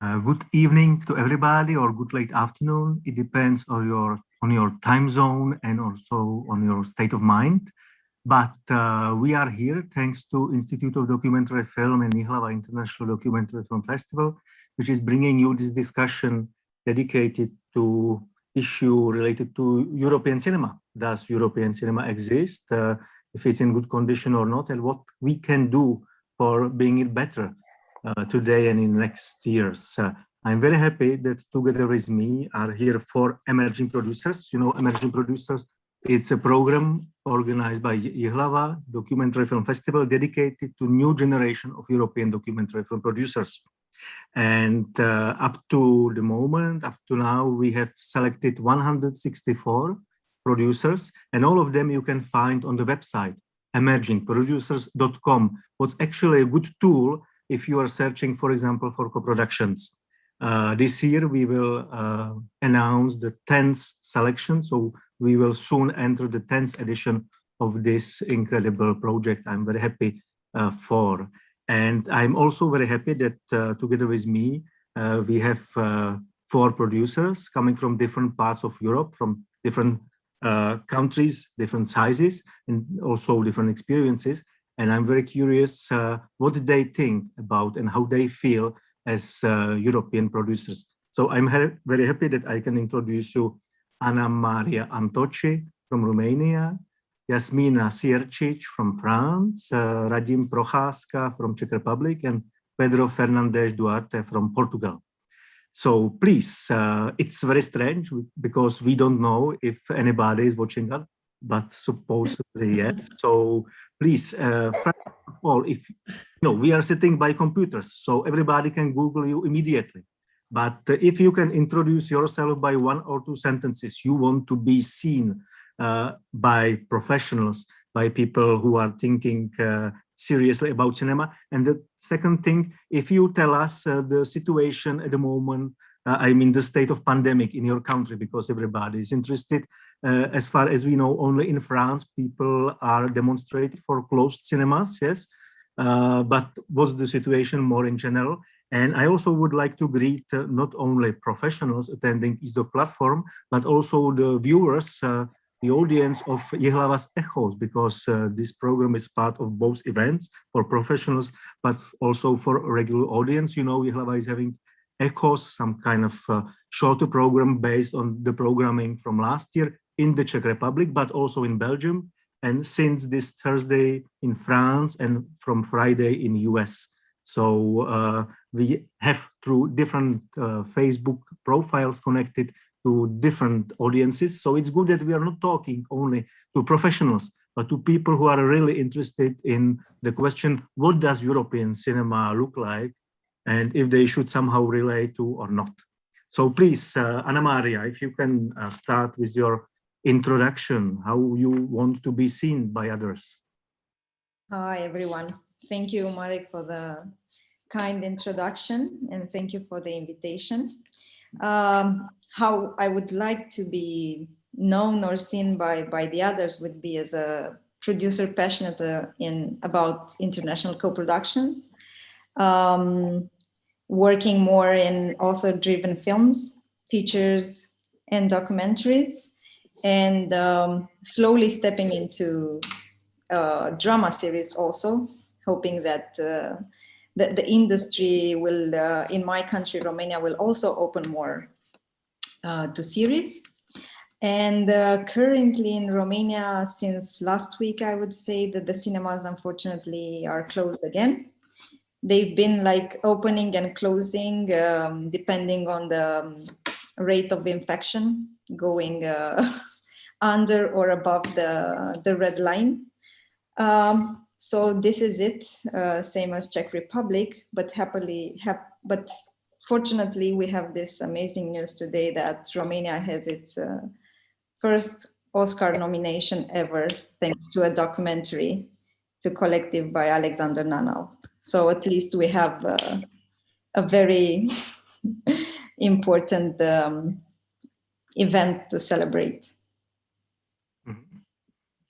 Good evening to everybody, or good late afternoon. It depends on your time zone and also on your state of mind. But we are here thanks to Institute of Documentary Film and Ji.hlava International Documentary Film Festival, which is bringing you this discussion dedicated to issue related to European cinema. Does European cinema exist? If it's in good condition or not, and what we can do for being it better today and in next years. I'm very happy that together with me are here 4 emerging producers. You know, emerging producers, it's a program organized by Ji.hlava Documentary Film Festival dedicated to new generation of European documentary film producers. And up to the moment, up to now, we have selected 164 producers, and all of them you can find on the website, emergingproducers.com. What's actually a good tool if you are searching, for example, for co-productions. This year, we will announce the 10th selection, so we will soon enter the 10th edition of this incredible project I'm very happy for. And I'm also very happy that together with me, we have 4 producers coming from different parts of Europe, from different countries, different sizes, and also different experiences. And I'm very curious what they think about and how they feel as European producers. So I'm very happy that I can introduce you Ana Maria Antoci from Romania, Jasmina Siercic from France, Radim Procházka from Czech Republic, and Pedro Fernandes Duarte from Portugal. So please, it's very strange because we don't know if anybody is watching us, but supposedly yes. So please, first of all, if we are sitting by computers, so everybody can Google you immediately. But if you can introduce yourself by 1 or 2 sentences, you want to be seen by professionals, by people who are thinking seriously about cinema. And the second thing, if you tell us the situation at the moment, I mean the state of pandemic in your country, because everybody is interested. As far as we know, only in France, people are demonstrating for closed cinemas, yes. But what's the situation more in general? And I also would like to greet not only professionals attending ISDOC platform, but also the viewers, the audience of Ji.hlava's Echoes, because this program is part of both events for professionals, but also for a regular audience. You know, Ji.hlava is having Echoes, some kind of shorter program based on the programming from last year in the Czech Republic, but also in Belgium. And since this Thursday in France and from Friday in US. So we have through different Facebook profiles connected to different audiences. So it's good that we are not talking only to professionals, but to people who are really interested in the question, what does European cinema look like? And if they should somehow relate to or not. So please, Ana Maria, if you can start with your introduction, how you want to be seen by others. Hi, everyone. Thank you, Marek, for the kind introduction, and thank you for the invitation. How I would like to be known or seen by the others would be as a producer passionate about international co-productions, working more in author-driven films, features, and documentaries, and slowly stepping into drama series also, hoping that the industry will, in my country, Romania, will also open more to series. And currently in Romania, since last week, I would say that the cinemas, unfortunately, are closed again. They've been like opening and closing, depending on the rate of infection, going under or above the red line. So this is it, same as Czech Republic, but fortunately we have this amazing news today that Romania has its first Oscar nomination ever, thanks to a documentary, to Collective by Alexander Nanau. So at least we have a very important event to celebrate.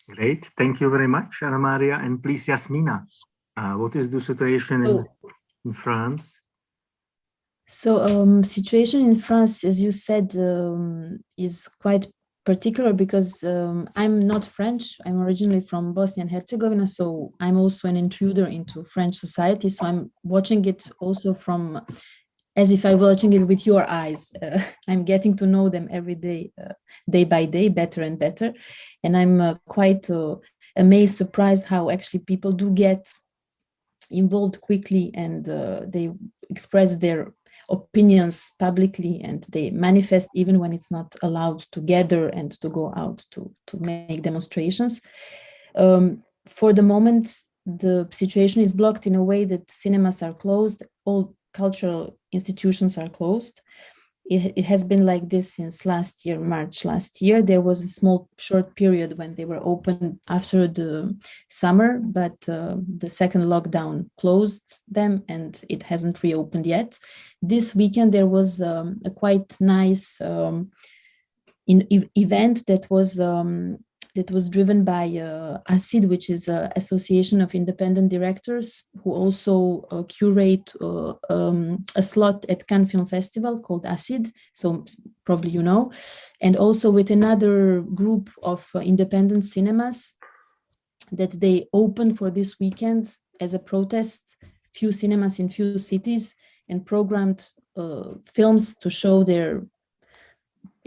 Great, thank you very much, Ana Maria. And please, Jasmina, what is the situation in France? So situation in France, as you said, is quite particular because I'm not French. I'm originally from Bosnia and Herzegovina, so I'm also an intruder into French society. So I'm watching it also from as if I were watching it with your eyes. I'm getting to know them every day, day by day, better and better. And I'm quite amazed, surprised how actually people do get involved quickly and they express their opinions publicly and they manifest even when it's not allowed to gather and to go out to make demonstrations. For the moment, the situation is blocked in a way that cinemas are closed, all cultural institutions are closed. It has been like this since last year, March last year. There was a small short period when they were open after the summer, but the second lockdown closed them and it hasn't reopened yet. This weekend there was a quite nice event that was driven by ACID, which is an association of independent directors who also curate a slot at Cannes Film Festival called ACID, so probably you know, and also with another group of independent cinemas that they opened for this weekend as a protest, few cinemas in few cities, and programmed films to show their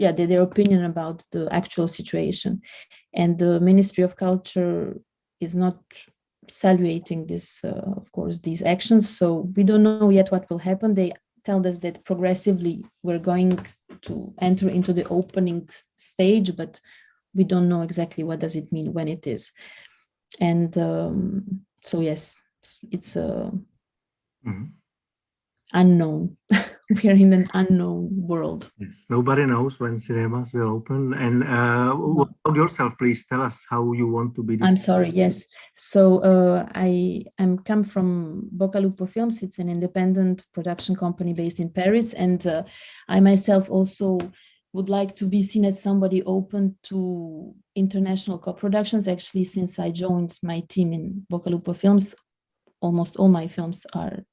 opinion about the actual situation. And the Ministry of Culture is not saluating this, of course, these actions. So we don't know yet what will happen. They tell us that progressively we're going to enter into the opening stage, but we don't know exactly what does it mean when it is. And so yes, it's unknown. We are in an unknown world. Yes, nobody knows when cinemas will open. And No. about yourself, please tell us how you want to be. I'm sorry, yes. So I'm come from Bocalupo Films. It's an independent production company based in Paris. And I myself also would like to be seen as somebody open to international co-productions. Actually, since I joined my team in Bocalupo Films, almost all my films are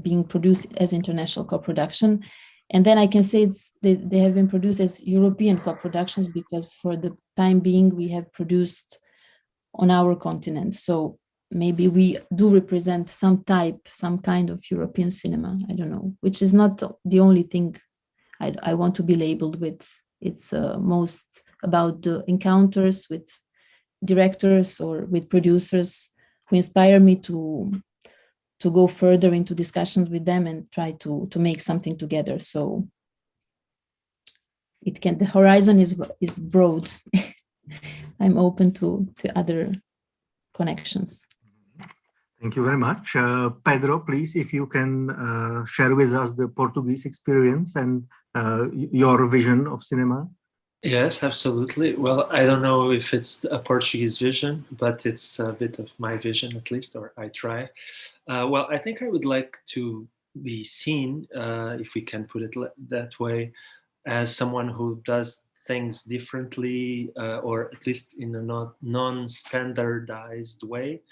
being produced as international co-production. And then I can say they have been produced as European co-productions because for the time being, we have produced on our continent. So maybe we do represent some kind of European cinema, I don't know, which is not the only thing I want to be labeled with. It's most about the encounters with directors or with producers who inspire me to go further into discussions with them and try to make something together. So the horizon is broad. I'm open to other connections. Thank you very much. Pedro, please, if you can share with us the Portuguese experience and your vision of cinema. Yes, absolutely. Well, I don't know if it's a Portuguese vision, but it's a bit of my vision at least, or I try. Well, I think I would like to be seen, if we can put it that way, as someone who does things differently, or at least in a non-standardized way.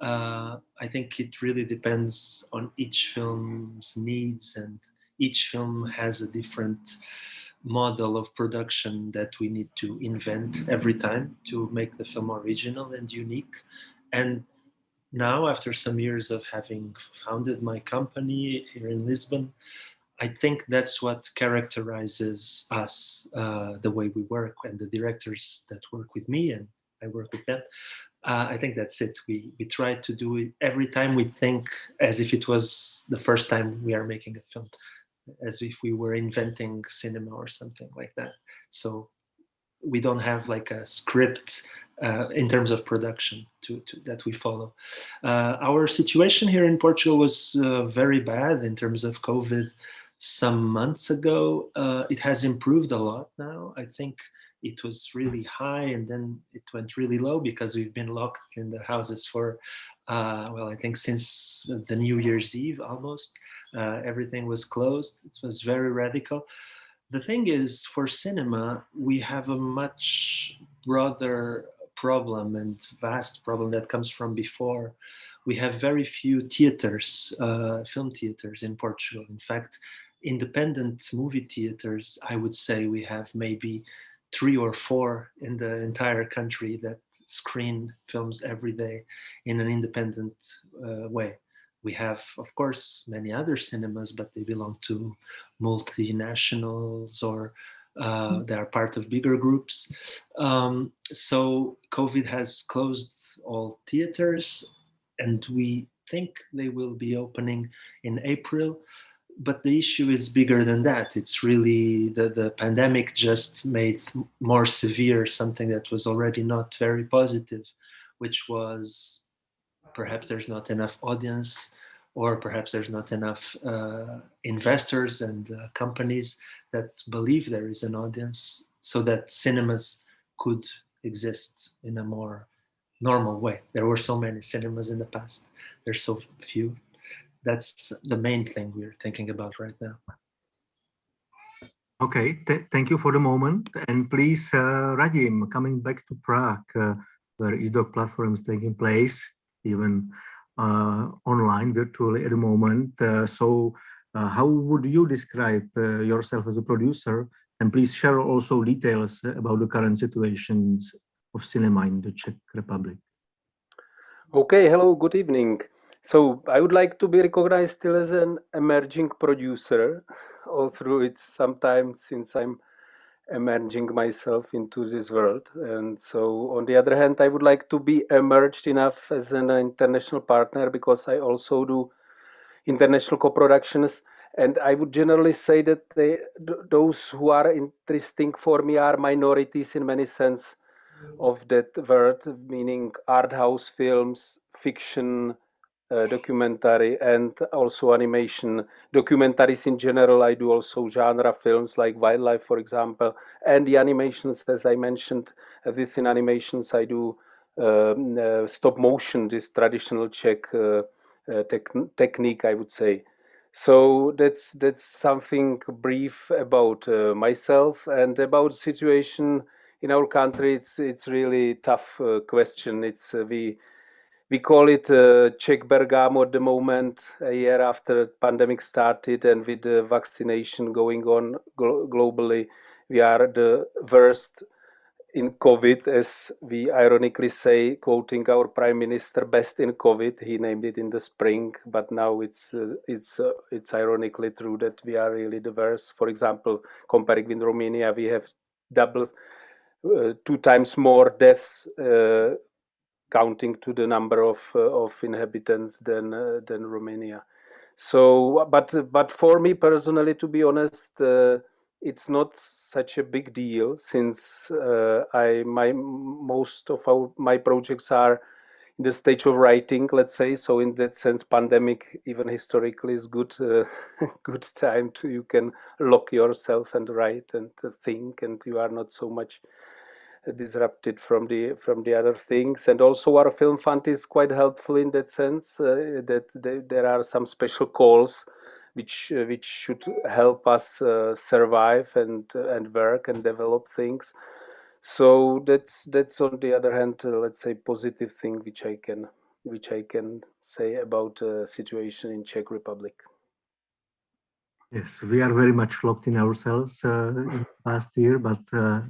I think it really depends on each film's needs, and each film has a different model of production that we need to invent every time to make the film original and unique. And now, after some years of having founded my company here in Lisbon, I think that's what characterizes us, the way we work, and the directors that work with me and I work with them. I think that's it. We try to do it every time we think as if it was the first time we are making a film, as if we were inventing cinema or something like that. So we don't have like a script in terms of production that we follow. Our situation here in Portugal was very bad in terms of COVID some months ago. It has improved a lot now. I think it was really high and then it went really low because we've been locked in the houses for, well, I think since the New Year's Eve almost. Everything was closed. It was very radical. The thing is, for cinema, we have a much broader problem and vast problem that comes from before. We have very few theaters, film theaters in Portugal. In fact, independent movie theaters, I would say we have maybe 3 or 4 in the entire country that screen films every day in an independent way. We have, of course, many other cinemas, but they belong to multinationals or they are part of bigger groups. So COVID has closed all theaters, and we think they will be opening in April. But the issue is bigger than that. It's really the pandemic just made more severe something that was already not very positive, which was perhaps there's not enough audience, or perhaps there's not enough investors and companies that believe there is an audience so that cinemas could exist in a more normal way. There were so many cinemas in the past. There's so few. That's the main thing we're thinking about right now. Okay, thank you for the moment. And please, Radim, coming back to Prague, where eDoc platform is taking place, even online, virtually at the moment. So how would you describe yourself as a producer? And please share also details about the current situations of cinema in the Czech Republic. Okay, hello, good evening. So I would like to be recognized still as an emerging producer, although it's sometimes since I'm emerging myself into this world. And so on the other hand, I would like to be emerged enough as an international partner, because I also do international co-productions. And I would generally say that those who are interesting for me are minorities in many sense of that word, meaning art house films, fiction, documentary, and also animation. Documentaries in general, I do also genre films like wildlife, for example, and the animations, as I mentioned, within animations I do stop motion, this traditional Czech technique, I would say. So that's something brief about myself and about the situation in our country. It's really tough question. It's we call it Czech Bergamo at the moment, a year after pandemic started, and with the vaccination going on globally, we are the worst in COVID, as we ironically say, quoting our prime minister, best in COVID. He named it in the spring, but now it's ironically true that we are really the worst. For example, comparing with Romania, we have double, 2 times more deaths, counting to the number of inhabitants than Romania. So, but for me personally, to be honest, it's not such a big deal, since most of my projects are in the stage of writing, let's say. So in that sense, pandemic, even historically, is good good time to you can lock yourself and write and think, and you are not so much disrupted from the other things. And also our film fund is quite helpful in that sense, that there are some special calls which should help us survive and work and develop things. So that's on the other hand, let's say, positive thing which I can say about the situation in Czech Republic. Yes, we are very much locked in ourselves in the past year, but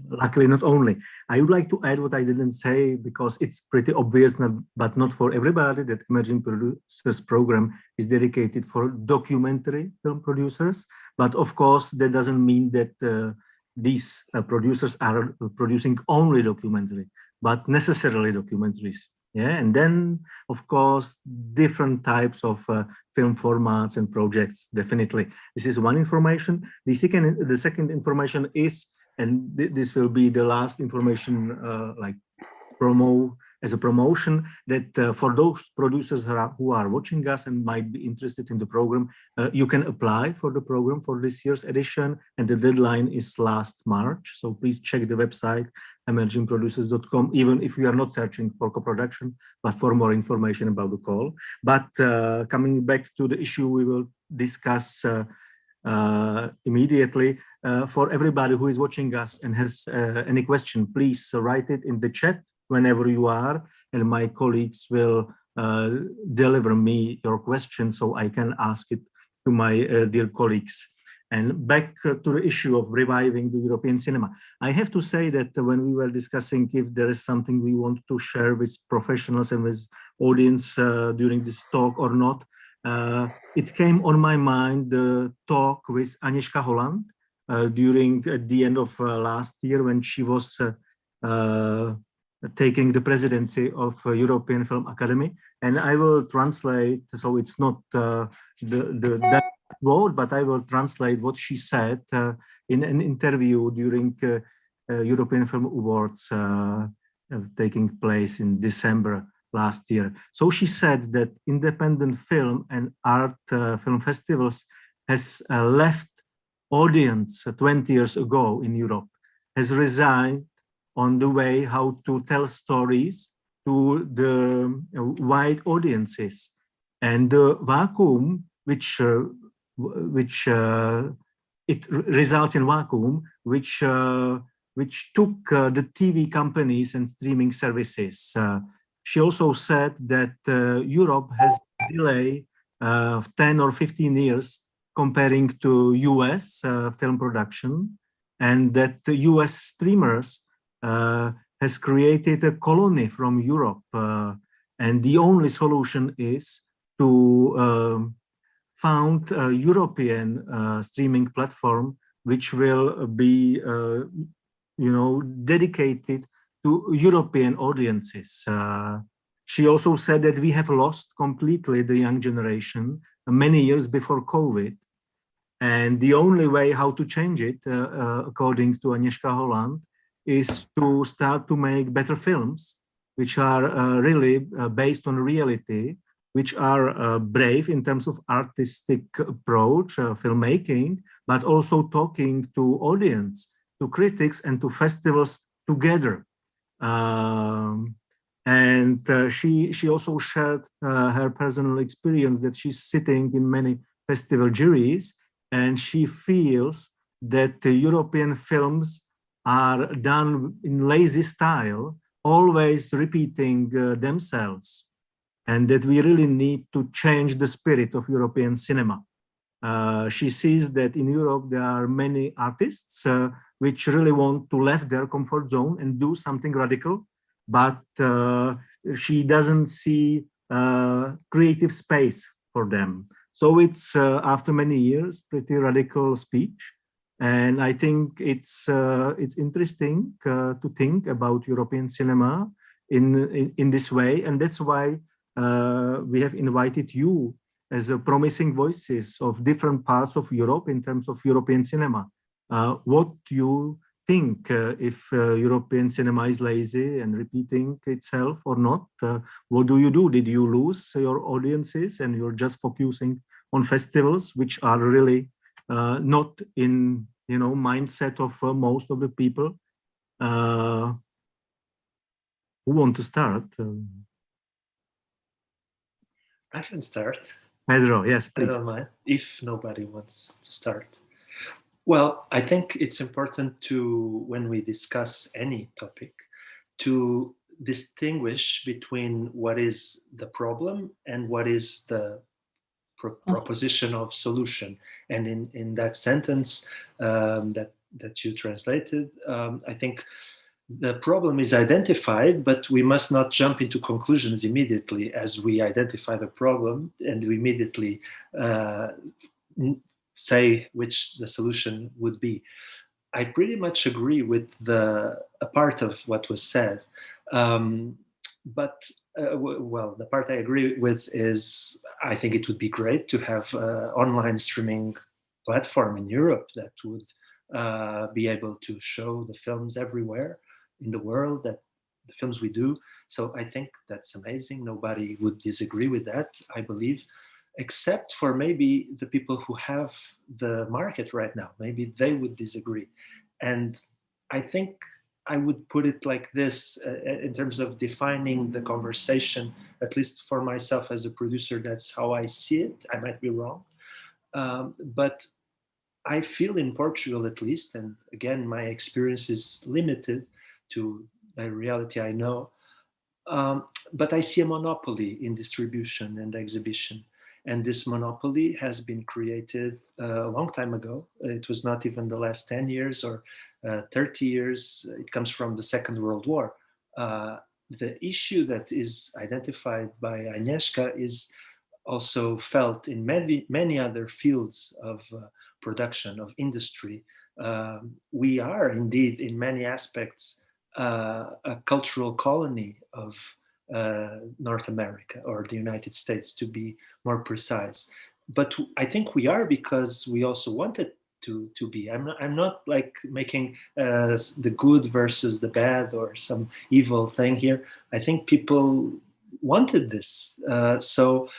luckily not only. I would like to add what I didn't say, because it's pretty obvious, but not for everybody, that Emerging Producers Program is dedicated for documentary film producers. But of course, that doesn't mean that these producers are producing only documentary, but necessarily documentaries. Yeah, and then of course different types of film formats and projects. Definitely, this is one information. The second information is, and this will be the last information, like as a promotion, that for those producers who are watching us and might be interested in the program, you can apply for the program for this year's edition, and the deadline is last March. So please check the website emergingproducers.com, even if you are not searching for co-production, but for more information about the call. But coming back to the issue we will discuss immediately, for everybody who is watching us and has any question, please write it in the chat whenever you are, and my colleagues will deliver me your question so I can ask it to my dear colleagues. And back to the issue of reviving the European cinema. I have to say that when we were discussing if there is something we want to share with professionals and with audience during this talk or not, it came on my mind the talk with Agnieszka Holland during at the end of last year when she was taking the presidency of European Film Academy. And I will translate, so it's not the quote, but I will translate what she said in an interview during European Film Awards taking place in December last year. So she said that independent film and art film festivals has left audience 20 years ago in Europe, has resigned on the way how to tell stories to the wide audiences. And the vacuum, which it results in vacuum, which took the TV companies and streaming services. She also said that Europe has delay of 10 or 15 years comparing to US film production, and that the US streamers has created a colony from Europe. And the only solution is to found a European streaming platform which will be, dedicated to European audiences. She also said that we have lost completely the young generation many years before COVID. And the only way how to change it, according to Agnieszka Holland, is to start to make better films, which are really based on reality, which are brave in terms of artistic approach, filmmaking, but also talking to audience, to critics, and to festivals together. She also shared her personal experience that she's sitting in many festival juries, and she feels that the European films are done in lazy style, always repeating themselves, and that we really need to change the spirit of European cinema. She sees that in Europe there are many artists which really want to leave their comfort zone and do something radical, but she doesn't see creative space for them. So it's, after many years, pretty radical speech. And I think it's interesting to think about European cinema in this way. And that's why we have invited you as a promising voices of different parts of Europe in terms of European cinema. What do you think if European cinema is lazy and repeating itself or not? What do you do? Did you lose your audiences and you're just focusing on festivals, which are really not in mindset of most of the people? Who want to start? I can start. Pedro, yes, I please. don't mind if nobody wants to start. Well, I think it's important to, when we discuss any topic, to distinguish between what is the problem and what is the proposition of solution. And in that sentence that you translated, I think the problem is identified, but we must not jump into conclusions immediately as we identify the problem and we immediately say which the solution would be. I pretty much agree with a part of what was said. But the part I agree with is I think it would be great to have an online streaming platform in Europe that would be able to show the films everywhere in the world, that the films we do. So I think that's amazing. Nobody would disagree with that, I believe, except for maybe the people who have the market right now. Maybe they would disagree. And I think I would put it like this in terms of defining the conversation, at least for myself as a producer, that's how I see it. I might be wrong. But I feel in Portugal, at least, and again, my experience is limited to the reality I know, but I see a monopoly in distribution and exhibition. And this monopoly has been created a long time ago. It was not even the last 10 years or 30 years. It comes from the Second World War. The issue that is identified by Agnieszka is also felt in many other fields of production, of industry. We are indeed, in many aspects, a cultural colony of North America, or the United States, to be more precise. But I think we are because we also wanted to be. I'm not like making the good versus the bad or some evil thing here. I think people wanted this. So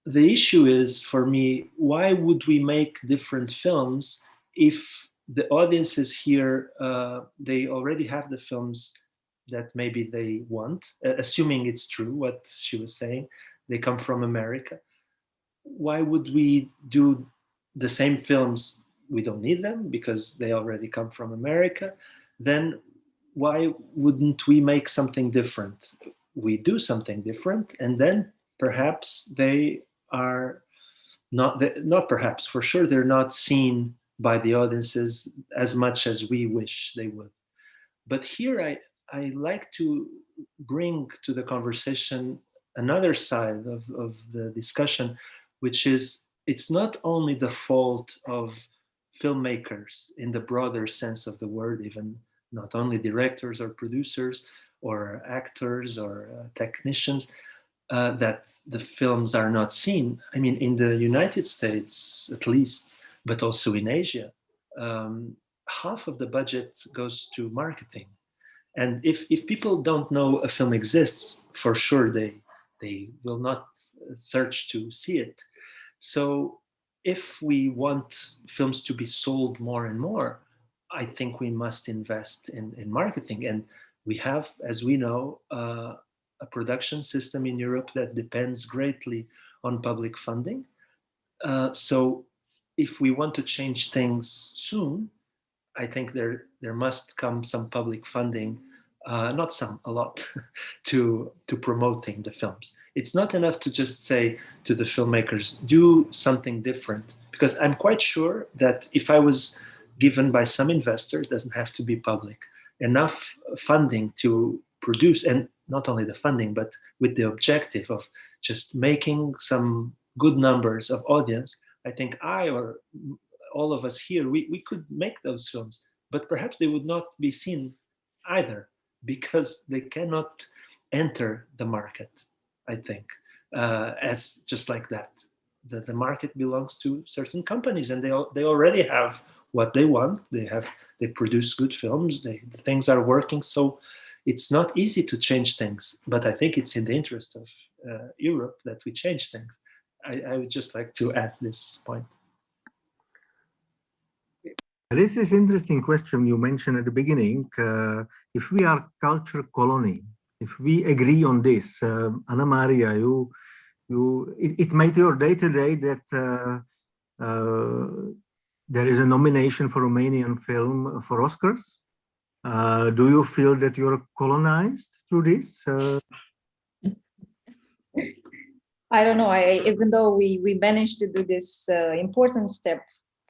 the issue is, for me, why would we make different films if the audiences here, they already have the films that maybe they want, assuming it's true what she was saying, they come from America. Why would we do the same films? We don't need them because they already come from America. Then why wouldn't we make something different? We do something different, and then perhaps they are not perhaps, for sure, they're not seen by the audiences as much as we wish they would. But here I like to bring to the conversation another side of the discussion, which is it's not only the fault of filmmakers in the broader sense of the word, even not only directors or producers or actors or technicians, that the films are not seen. I mean, in the United States, at least, but also in Asia, half of the budget goes to marketing. And if people don't know a film exists, for sure they will not search to see it. So if we want films to be sold more and more, I think we must invest in marketing. And we have, as we know, a production system in Europe that depends greatly on public funding. So if we want to change things soon, I think there must come some public funding, not some, a lot, to promoting the films. It's not enough to just say to the filmmakers, do something different, because I'm quite sure that if I was given by some investor, it doesn't have to be public, enough funding to produce, and not only the funding, but with the objective of just making some good numbers of audience, I think I or all of us here, we could make those films, but perhaps they would not be seen either because they cannot enter the market, I think, as just like that. The market belongs to certain companies, and they already have what they want. They produce good films. Things are working, so it's not easy to change things. But I think it's in the interest of Europe that we change things. I would just like to add this point. This is interesting question you mentioned at the beginning. If we are culture colony, if we agree on this, Anna Maria, it made your day to day that there is a nomination for Romanian film for Oscars. Do you feel that you're colonized through this? I don't know. Even though we managed to do this important step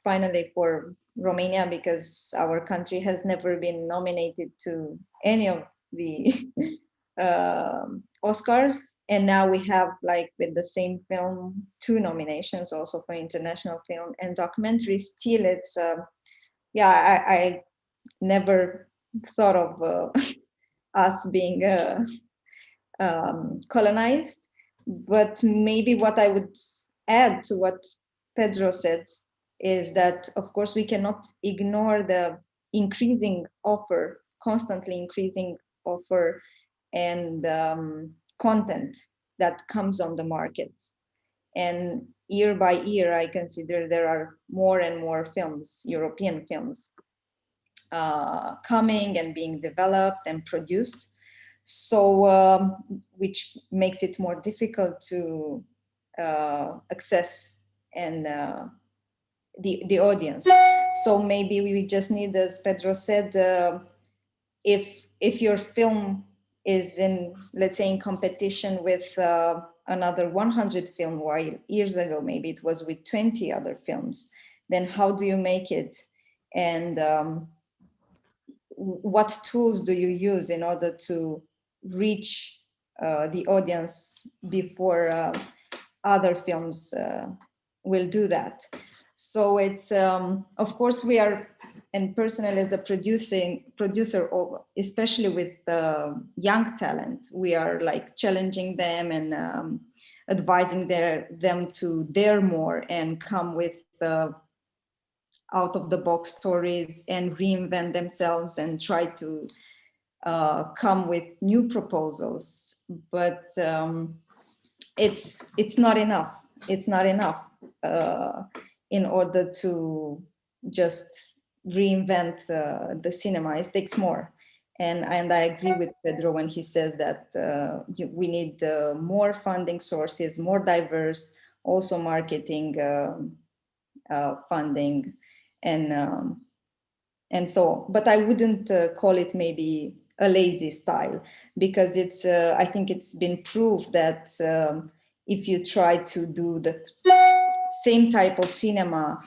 finally for Romania, because our country has never been nominated to any of the Oscars, and now we have, like, with the same film, 2 nominations also for international film and documentary. Still, it's yeah, I never thought of us being colonized. But maybe what I would add to what Pedro said is that, of course, we cannot ignore the increasing offer, constantly increasing offer and content that comes on the market. And year by year, I consider there are more and more films, European films, coming and being developed and produced. So, which makes it more difficult to access and the audience. So maybe we just need, as Pedro said, if your film is in, let's say, in competition with another 100 film, while years ago maybe it was with 20 other films, then how do you make it? And what tools do you use in order to reach the audience before other films will do that? So it's, of course, we are, and personally as a producer, especially with young talent, we are like challenging them and advising them to dare more and come with out of the box stories and reinvent themselves and try to come with new proposals. But it's not enough. It's not enough in order to just reinvent the cinema. It takes more. And I agree with Pedro when he says that we need more funding sources, more diverse, also marketing funding, and so. But I wouldn't call it maybe a lazy style, because it's I think it's been proved that if you try to do the same type of cinema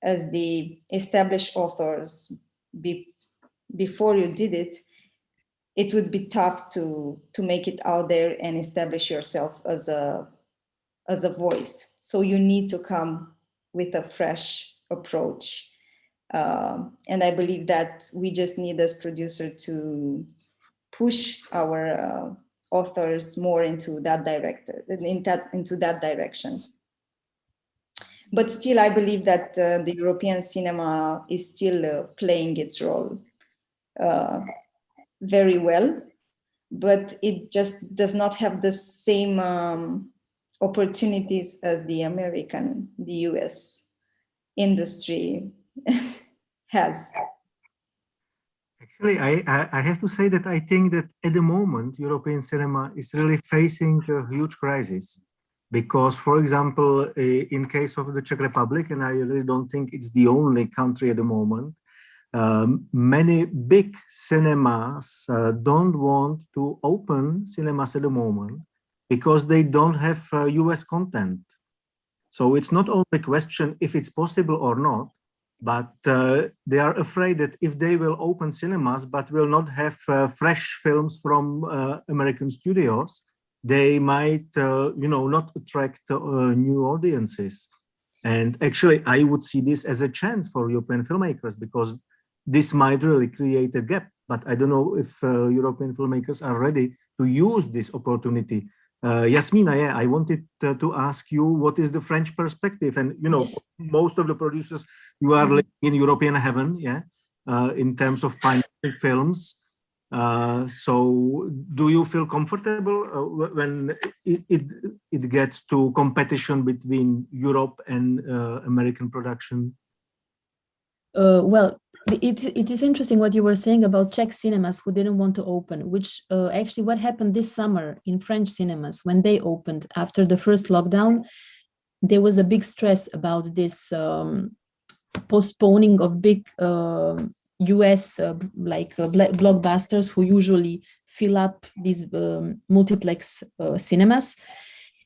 as the established authors before you did it, it would be tough to make it out there and establish yourself as a voice. So you need to come with a fresh approach. And I believe that we just need as producer to push our authors more into that direction. But still, I believe that the European cinema is still playing its role very well, but it just does not have the same opportunities as the American, the US industry has. Actually, I have to say that I think that at the moment, European cinema is really facing a huge crisis. Because, for example, in case of the Czech Republic, and I really don't think it's the only country at the moment, many big cinemas don't want to open cinemas at the moment because they don't have US content. So it's not only a question if it's possible or not, but they are afraid that if they will open cinemas but will not have fresh films from American studios, they might, not attract new audiences. And actually, I would see this as a chance for European filmmakers, because this might really create a gap. But I don't know if European filmmakers are ready to use this opportunity. Yasmina, yeah, I wanted to ask you, what is the French perspective? And, Yes. most of the producers, you are living in European heaven, yeah, in terms of financing films. So do you feel comfortable when it gets to competition between Europe and American production? Well, it is interesting what you were saying about Czech cinemas who didn't want to open, which actually what happened this summer in French cinemas when they opened after the first lockdown. There was a big stress about this postponing of big US blockbusters who usually fill up these multiplex cinemas.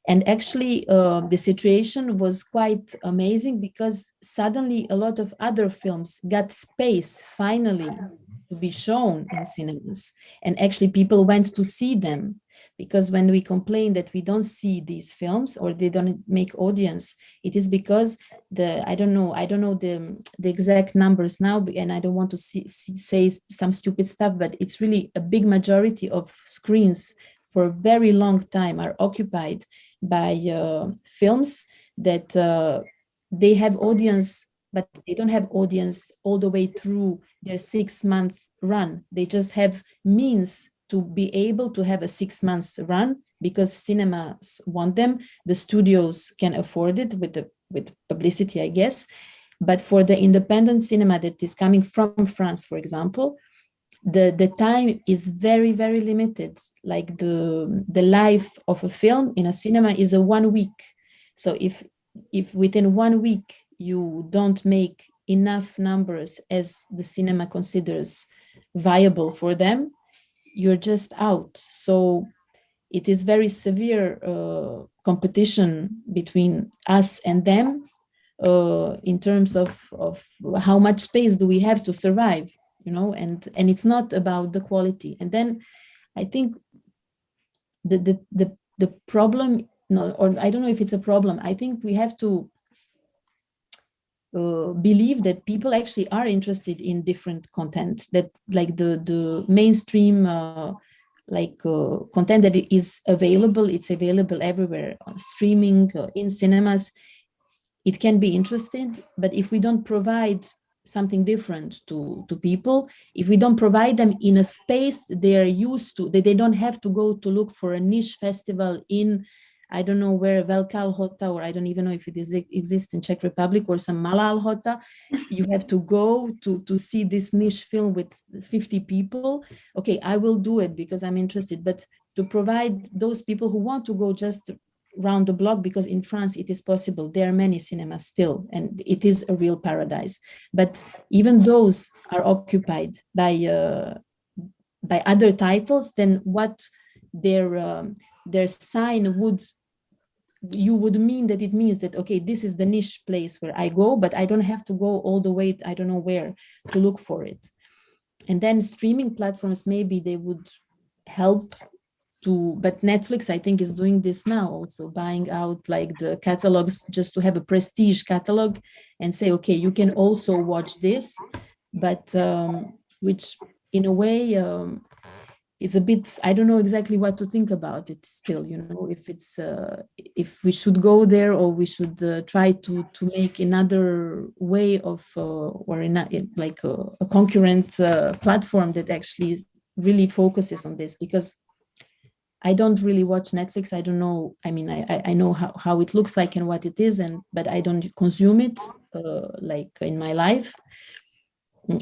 And actually, the situation was quite amazing, because suddenly a lot of other films got space finally to be shown in cinemas. And actually people went to see them, because when we complain that we don't see these films or they don't make audience, it is because I don't know the exact numbers now, and I don't want to say some stupid stuff, but it's really a big majority of screens for a very long time are occupied by films that they have audience, but they don't have audience all the way through their 6-month run. They just have means to be able to have a 6 months run because cinemas want them. The studios can afford it with publicity, I guess. But for the independent cinema that is coming from France, for example, the time is very, very limited. Like the life of a film in a cinema is a 1 week. So if within 1 week you don't make enough numbers as the cinema considers viable for them, you're just out. So it is very severe competition between us and them in terms of how much space do we have to survive, you know, and it's not about the quality. And then I think the problem, no, or I don't know if it's a problem. I think we have to believe that people actually are interested in different content, that like the mainstream content that is available, it's available everywhere on streaming, in cinemas. It can be interesting, but if we don't provide something different to people, if we don't provide them in a space they are used to, that they don't have to go to look for a niche festival in, I don't know where, Velká Lhota, or I don't even know if it exists in Czech Republic, or some Malá Lhota. You have to go to see this niche film with 50 people. Okay, I will do it because I'm interested, but to provide those people who want to go just round the block, because in France it is possible. There are many cinemas still, and it is a real paradise. But even those are occupied by other titles. Then what their sign would, you would mean that it means that, okay, this is the niche place where I go, but I don't have to go all the way, I don't know where, to look for it. And then streaming platforms, maybe they would help to, but Netflix, I think, is doing this now, also buying out like the catalogs just to have a prestige catalog and say, okay, you can also watch this, but which in a way, it's a bit, I don't know exactly what to think about it still, you know, if it's, if we should go there, or we should try to make another way of, or like a concurrent platform that actually really focuses on this. Because I don't really watch Netflix. I don't know. I mean, I know how it looks like and what it is, but I don't consume it like in my life.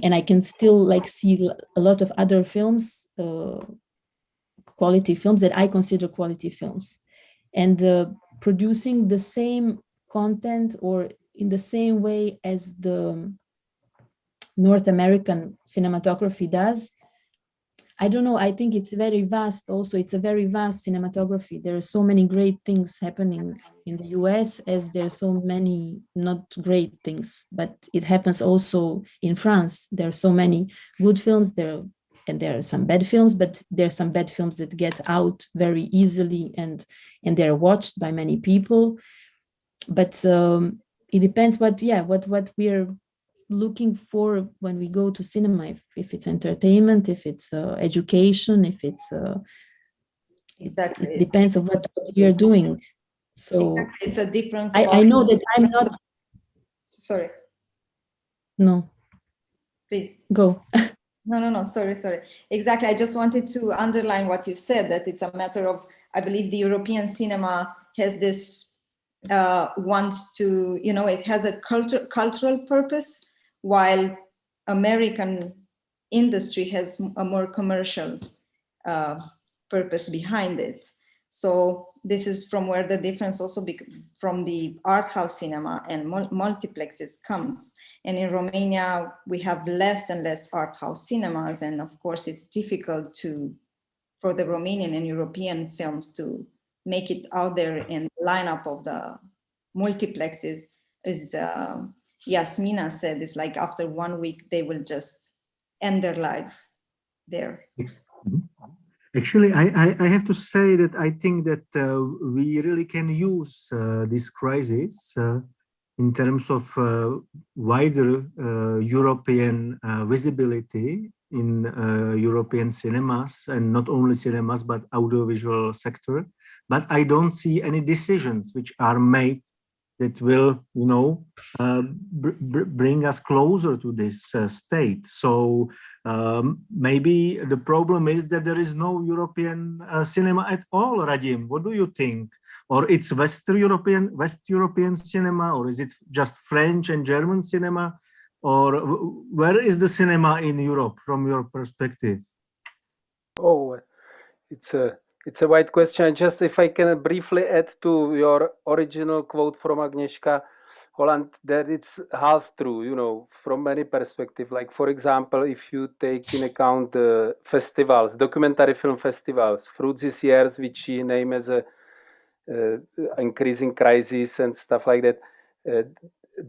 And I can still like see a lot of other films, quality films that I consider quality films, and producing the same content or in the same way as the North American cinematography does. I don't know. I think it's very vast also. It's a very vast cinematography. There are so many great things happening in the US, as there are so many not great things, but it happens also in France. There are so many good films there, and there are some bad films, but there are some bad films that get out very easily, and they're watched by many people. But it depends what we're looking for when we go to cinema, if it's entertainment, if it's education, if it's Exactly. it depends on what you're doing. So exactly. It's a difference. I know that I'm not. Sorry. No. Please. Go. No. Sorry. Exactly. I just wanted to underline what you said, that it's a matter of, I believe the European cinema has this, wants to, you know, it has a cultural purpose, while American industry has a more commercial purpose behind it. So this is from where the difference also from the art house cinema and multiplexes comes. And in Romania, we have less and less art house cinemas. And of course, it's difficult for the Romanian and European films to make it out there in the lineup of the multiplexes. As Yasmina said, it's like after 1 week, they will just end their life there. Actually, I have to say that I think that we really can use this crisis in terms of wider European visibility in European cinemas, and not only cinemas, but audiovisual sector. But I don't see any decisions which are made that will, you know, bring us closer to this state. So maybe the problem is that there is no European cinema at all. Radim, what do you think? Or it's West European cinema, or is it just French and German cinema? Or where is the cinema in Europe from your perspective? Oh, it's a wide question. Just if I can briefly add to your original quote from Agnieszka, Holland, that it's half true, you know, from many perspectives. Like, for example, if you take in account the festivals, documentary film festivals, through these years, which you name as a increasing crisis and stuff like that,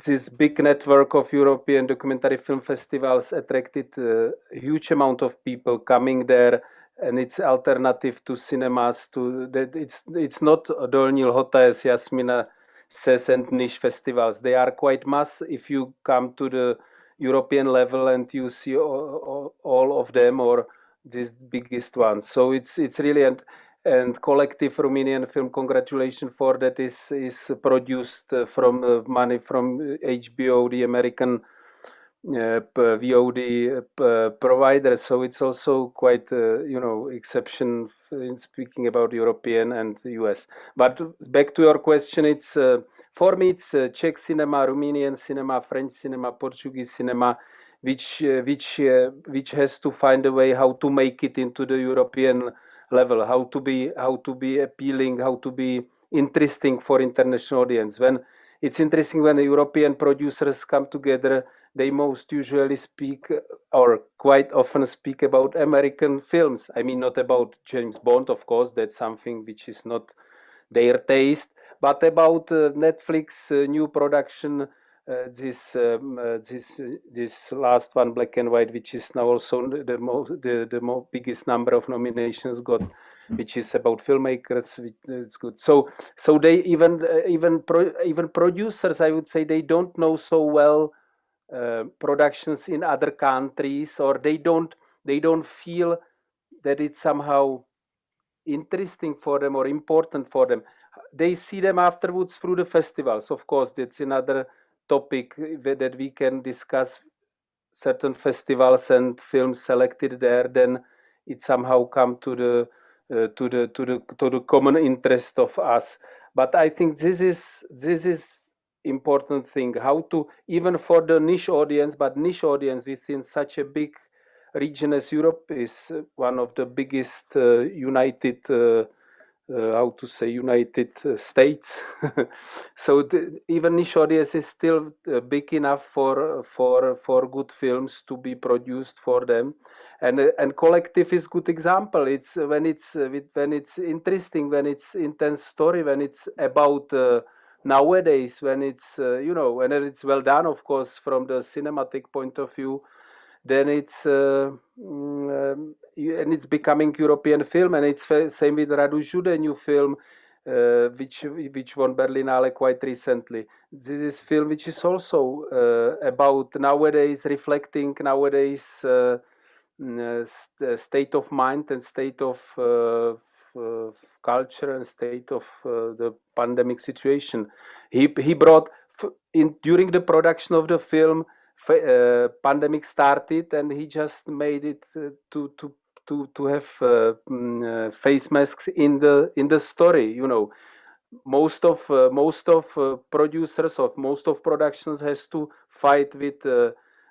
this big network of European documentary film festivals attracted a huge amount of people coming there, and it's alternative to cinemas. To that, it's not Dolní Lhota, as Jasmina says, and niche festivals. They are quite mass. If you come to the European level and you see all of them, or these biggest ones, so it's really and collective Romanian film, congratulations for that, is produced from money from HBO, the American VOD provider. So it's also quite you know, exception in speaking about European and US. But back to your question, it's for me it's Czech cinema, Romanian cinema, French cinema, Portuguese cinema, which has to find a way how to make it into the European level, how to be appealing, how to be interesting for international audience. When it's interesting when European producers come together, they most usually speak, or quite often speak, about American films. I mean, not about James Bond, of course, that's something which is not their taste, but about Netflix new production. This last one, Black and White, which is now also the biggest number of nominations got, which is about filmmakers. It's good. So they even producers, I would say, they don't know so well productions in other countries, or they don't feel that it's somehow interesting for them or important for them. They see them afterwards through the festivals. Of course, that's another topic that we can discuss. Certain festivals and films selected there, then it somehow come to the common interest of us. But I think this is important thing, how to, even for the niche audience, but niche audience within such a big region as Europe is one of the biggest united how to say, United States. So even niche audience is still big enough for good films to be produced for them, and collective is good example. It's when it's interesting, when it's intense story, when it's about nowadays, when it's you know, when it's well done, of course, from the cinematic point of view, then it's and it's becoming European film, and it's same with Radu Jude, new film which won Berlinale quite recently. This is film which is also about nowadays, reflecting nowadays state of mind and state of culture and state of the pandemic situation. He brought during the production of the film, pandemic started, and he just made it to have face masks in the story. You know, most of producers of most of productions has to fight with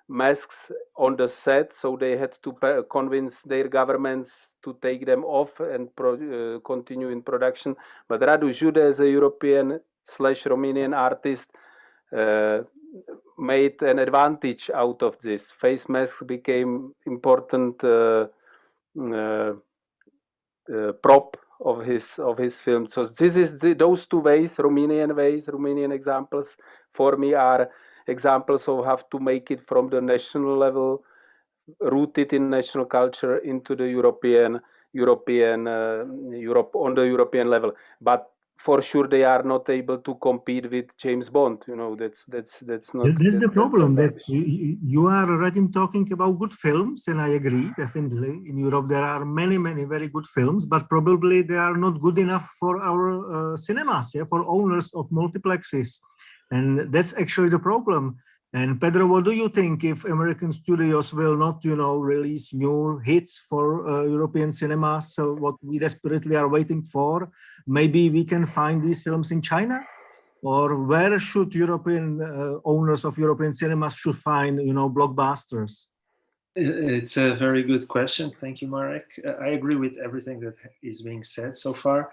masks on the set, so they had to convince their governments to take them off and continue in production. But Radu Jude, as a European / Romanian artist, made an advantage out of this. Face masks became important prop of his film. So this is those two ways, Romanian examples, for me are examples of how to make it from the national level, rooted in national culture, into the Europe on the European level. But for sure, they are not able to compete with James Bond. You know, that's not. That's the problem, that you are already talking about good films, and I agree, definitely. In Europe, there are many very good films, but probably they are not good enough for our cinemas, yeah, for owners of multiplexes. And that's actually the problem. And Pedro, what do you think if American studios will not, you know, release new hits for European cinemas? So what we desperately are waiting for, maybe we can find these films in China? Or where should European owners of European cinemas should find, you know, blockbusters? It's a very good question. Thank you, Marek. I agree with everything that is being said so far.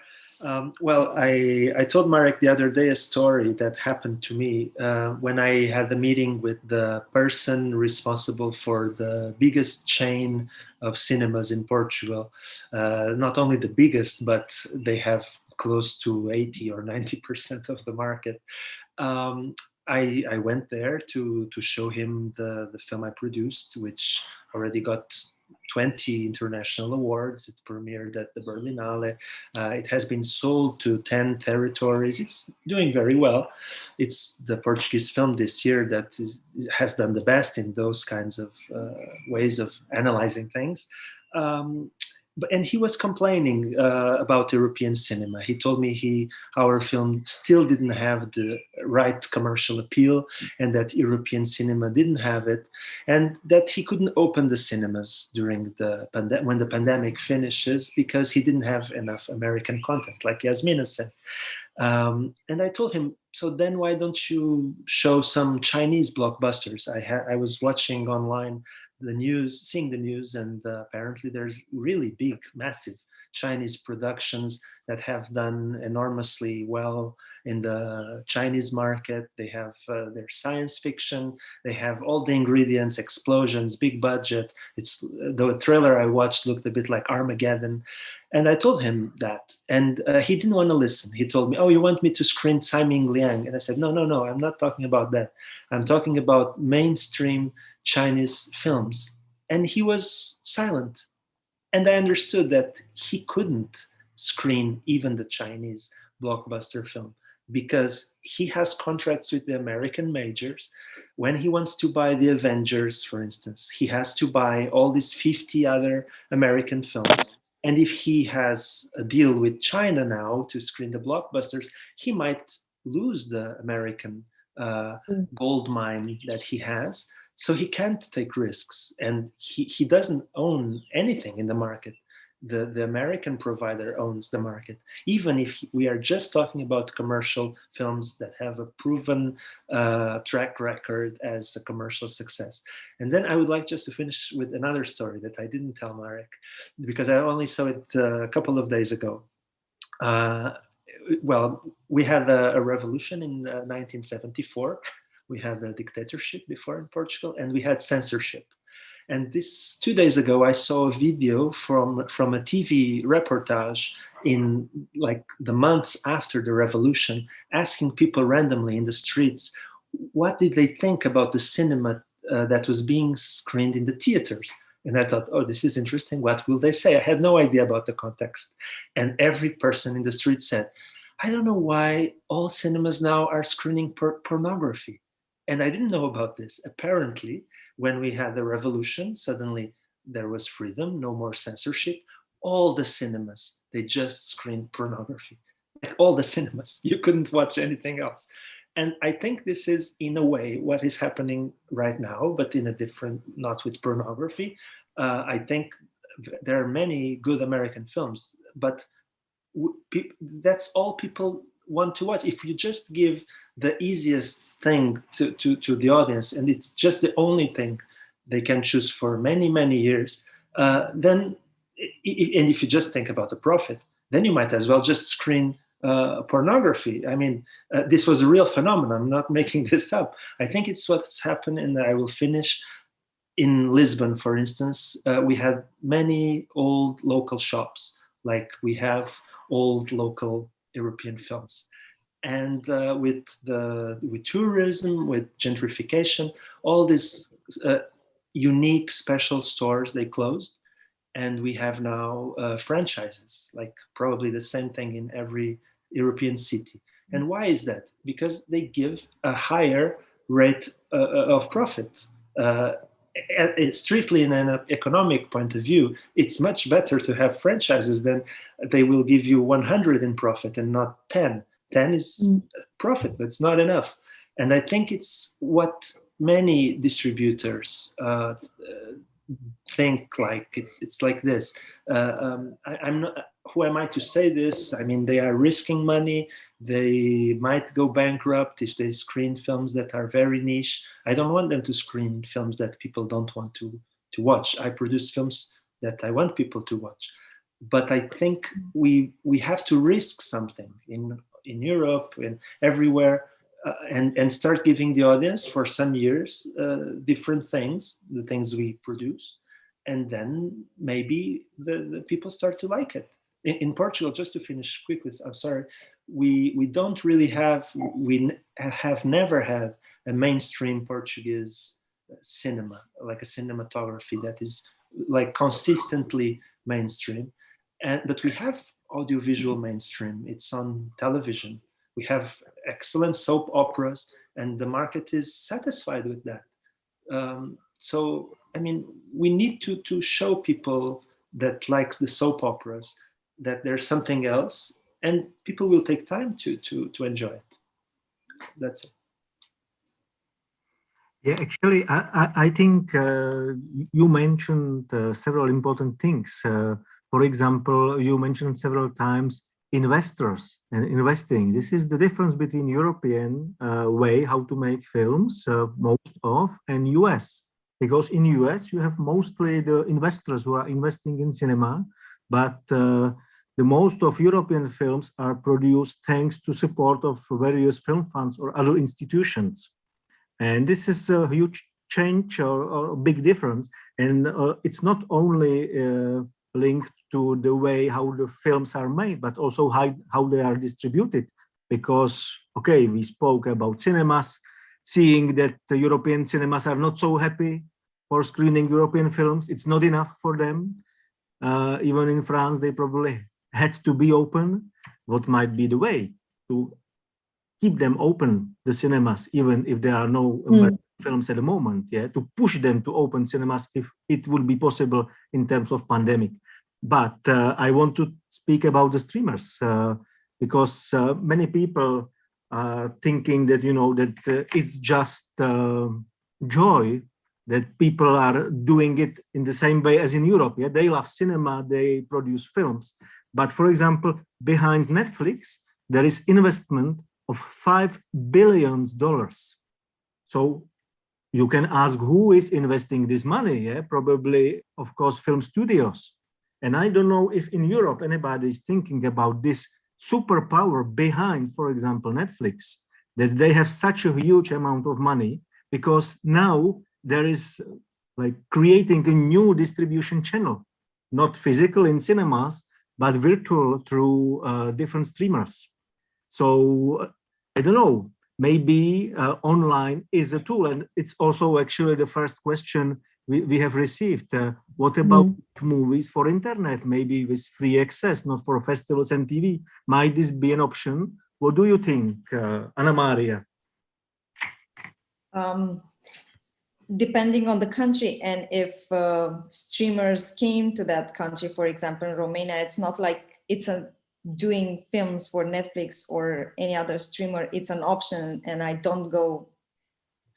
Well, I told Marek the other day a story that happened to me when I had the meeting with the person responsible for the biggest chain of cinemas in Portugal. Not only the biggest, but they have close to 80 or 90% of the market. um, I went there to show him the film I produced, which already got 20 international awards. It premiered at the Berlinale. It has been sold to 10 territories. It's doing very well. It's the Portuguese film this year that has done the best in those kinds of ways of analyzing things. Um, and he was complaining about European cinema. He told me our film still didn't have the right commercial appeal, and that European cinema didn't have it, and that he couldn't open the cinemas during when the pandemic finishes because he didn't have enough American content, like Yasmina said. And I told him, so then why don't you show some Chinese blockbusters? I was watching online the news, seeing the news, and apparently there's really big, massive Chinese productions that have done enormously well in the Chinese market. They have their science fiction. They have all the ingredients, explosions, big budget. It's the trailer I watched looked a bit like Armageddon. And I told him that, and he didn't want to listen. He told me, "Oh, you want me to screen Tsai Ming Liang?" And I said, "No, no, no. I'm not talking about that. I'm talking about mainstream Chinese films." And he was silent. And I understood that he couldn't screen even the Chinese blockbuster film because he has contracts with the American majors. When he wants to buy the Avengers, for instance, he has to buy all these 50 other American films. And if he has a deal with China now to screen the blockbusters, he might lose the American gold mine that he has. So he can't take risks, and he doesn't own anything in the market. The American provider owns the market, even if we are just talking about commercial films that have a proven track record as a commercial success. And then I would like just to finish with another story that I didn't tell Marek because I only saw it a couple of days ago. Uh, well, we had a revolution in 1974. We had a dictatorship before in Portugal, and we had censorship. And this 2 days ago, I saw a video from a TV reportage in like the months after the revolution, asking people randomly in the streets, what did they think about the cinema that was being screened in the theaters? And I thought, oh, this is interesting. What will they say? I had no idea about the context. And every person in the street said, I don't know why all cinemas now are screening pornography. And I didn't know about this. Apparently, when we had the revolution, suddenly there was freedom, no more censorship. All the cinemas, they just screened pornography. Like all the cinemas, you couldn't watch anything else. And I think this is, in a way, what is happening right now, but in a different, not with pornography. I think there are many good American films, but that's all people want to watch. If you just give the easiest thing to the audience, and it's just the only thing they can choose for many, many years, then, and if you just think about the profit, then you might as well just screen pornography. I mean, this was a real phenomenon. I'm not making this up. I think it's what's happened, and I will finish. In Lisbon, for instance, we had many old local shops, like we have old local European films. And with tourism, with gentrification, all these unique special stores, they closed. And we have now franchises, like probably the same thing in every European city. And why is that? Because they give a higher rate of profit. Strictly in an economic point of view, it's much better to have franchises than they will give you 100 in profit and not 10. 10 is profit, but it's not enough. And I think it's what many distributors think like. It's like this. I'm not. Who am I to say this? I mean, they are risking money. They might go bankrupt if they screen films that are very niche. I don't want them to screen films that people don't want to watch. I produce films that I want people to watch. But I think we have to risk something in Europe and everywhere, and start giving the audience for some years different things, the things we produce, and then maybe the people start to like it. In Portugal, just to finish quickly, I'm sorry, we don't really have, have never had a mainstream Portuguese cinema, like a cinematography that is like consistently mainstream. But we have audiovisual mainstream. It's on television. We have excellent soap operas, and the market is satisfied with that. So, I mean, we need to show people that likes the soap operas that there's something else, and people will take time to enjoy it. That's it. Yeah, actually, I think you mentioned several important things. For example, you mentioned several times investors and investing. This is the difference between European way how to make films, most of, and US. Because in US, you have mostly the investors who are investing in cinema, but the most of European films are produced thanks to support of various film funds or other institutions. And this is a huge change or a big difference. And it's not only linked to the way how the films are made, but also how they are distributed. Because, okay, we spoke about cinemas, seeing that the European cinemas are not so happy for screening European films. It's not enough for them. Even in France, they probably had to be open. What might be the way to keep them open, the cinemas, even if there are no films at the moment, yeah, to push them to open cinemas if it would be possible in terms of pandemic. But I want to speak about the streamers because many people are thinking that, you know, that it's just joy that people are doing it in the same way as in Europe. Yeah, they love cinema, they produce films. But for example, behind Netflix, there is investment of $5 billion. So you can ask who is investing this money, yeah? Probably, of course, film studios. And I don't know if in Europe anybody is thinking about this superpower behind, for example, Netflix, that they have such a huge amount of money, because now there is like creating a new distribution channel, not physical in cinemas, but virtual through different streamers. So I don't know, maybe online is a tool. And it's also actually the first question we have received. What about movies for internet, maybe with free access, not for festivals and TV? Might this be an option? What do you think, Anna Maria? Depending on the country, and if streamers came to that country, for example, in Romania, it's not like it's doing films for Netflix or any other streamer. It's an option, and I don't go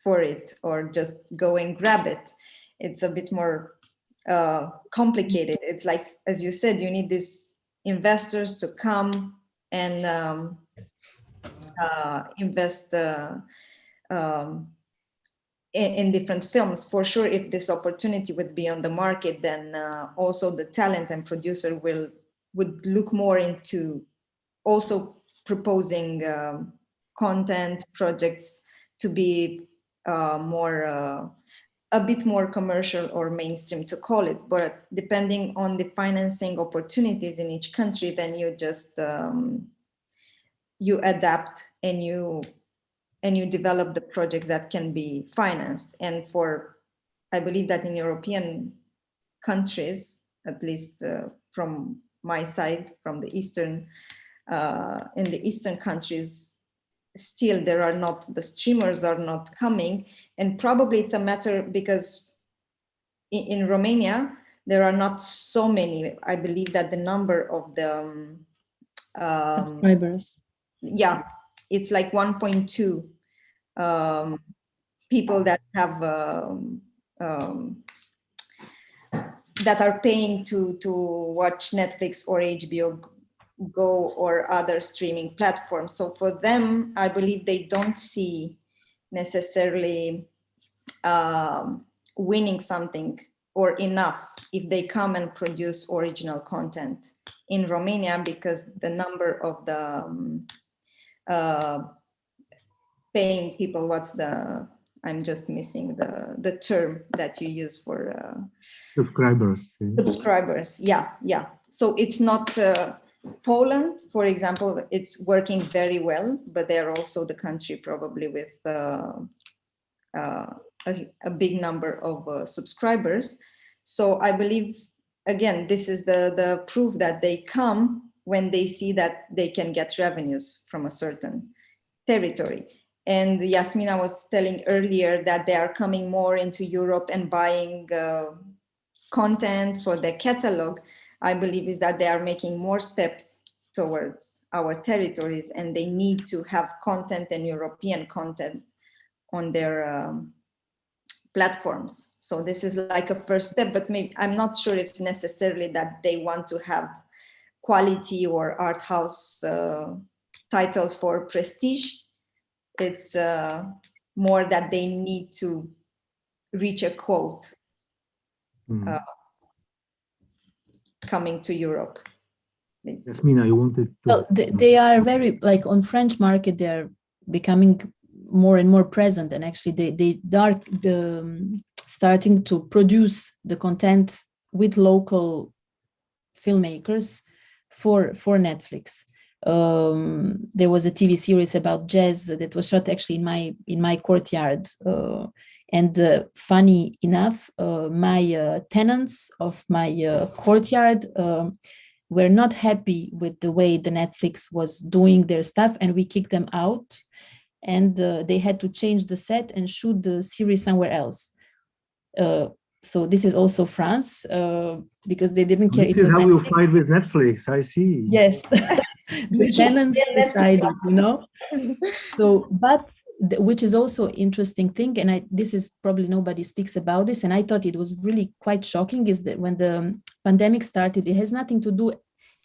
for it or just go and grab it. It's a bit more complicated. It's like, as you said, you need these investors to come and invest in different films. For sure, if this opportunity would be on the market, then also the talent and producer would look more into also proposing content projects to be a bit more commercial or mainstream, to call it. But depending on the financing opportunities in each country, then you just you adapt and you develop the projects that can be financed. And I believe that in European countries, at least from my side, from the Eastern, in the Eastern countries, still the streamers are not coming. And probably it's a matter because in Romania, there are not so many. I believe that the number of the subscribers, yeah, it's like 1.2 people that have that are paying to watch Netflix or HBO Go or other streaming platforms. So for them, I believe they don't see necessarily winning something or enough if they come and produce original content in Romania, because the number of the paying people, I'm just missing the term that you use for subscribers. Subscribers, yeah. So it's not Poland, for example, it's working very well, but they're also the country probably with a big number of subscribers. So I believe, again, this is the proof that they come when they see that they can get revenues from a certain territory. And Yasmina was telling earlier that they are coming more into Europe and buying content for their catalog. I believe is that they are making more steps towards our territories, and they need to have content and European content on their platforms. So this is like a first step, but maybe I'm not sure if necessarily that they want to have quality or art house titles for prestige. It's more that they need to reach a quote coming to Europe. Yasmina, you wanted to... Well, they are very, like on French market, they're becoming more and more present, and actually they are starting to produce the content with local filmmakers for Netflix. There was a TV series about jazz that was shot actually in my courtyard, and funny enough, my tenants of my courtyard were not happy with the way the Netflix was doing their stuff, and we kicked them out, and they had to change the set and shoot the series somewhere else. So this is also France, because they didn't care. This is how Netflix. You fight with Netflix, I see. Yes, the tenants decided, So, but which is also interesting thing, and this is probably nobody speaks about this, and I thought it was really quite shocking, is that when the pandemic started, it has nothing to do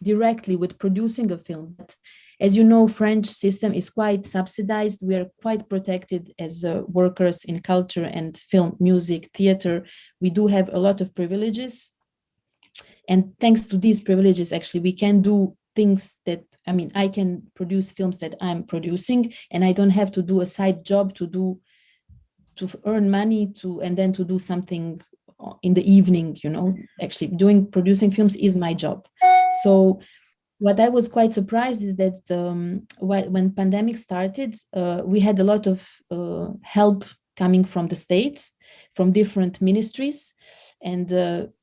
directly with producing a film. But as you know, French system is quite subsidized. We are quite protected as workers in culture and film, music, theater. We do have a lot of privileges. And thanks to these privileges, actually, we can do things that, I can produce films that I'm producing, and I don't have to do a side job to earn money and then to do something in the evening, Actually, producing films is my job. So what I was quite surprised is that when pandemic started, we had a lot of help coming from the States, from different ministries. And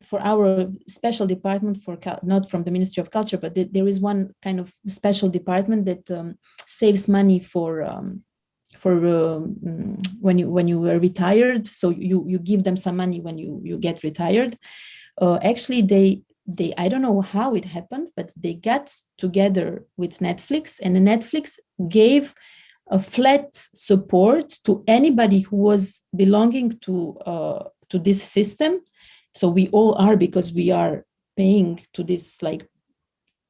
for our special department, not from the Ministry of Culture, but there is one kind of special department that saves money for when you were retired. So you give them some money when you get retired. Actually, they I don't know how it happened, but they got together with Netflix, and Netflix gave a flat support to anybody who was belonging to this system. So we all are, because we are paying to this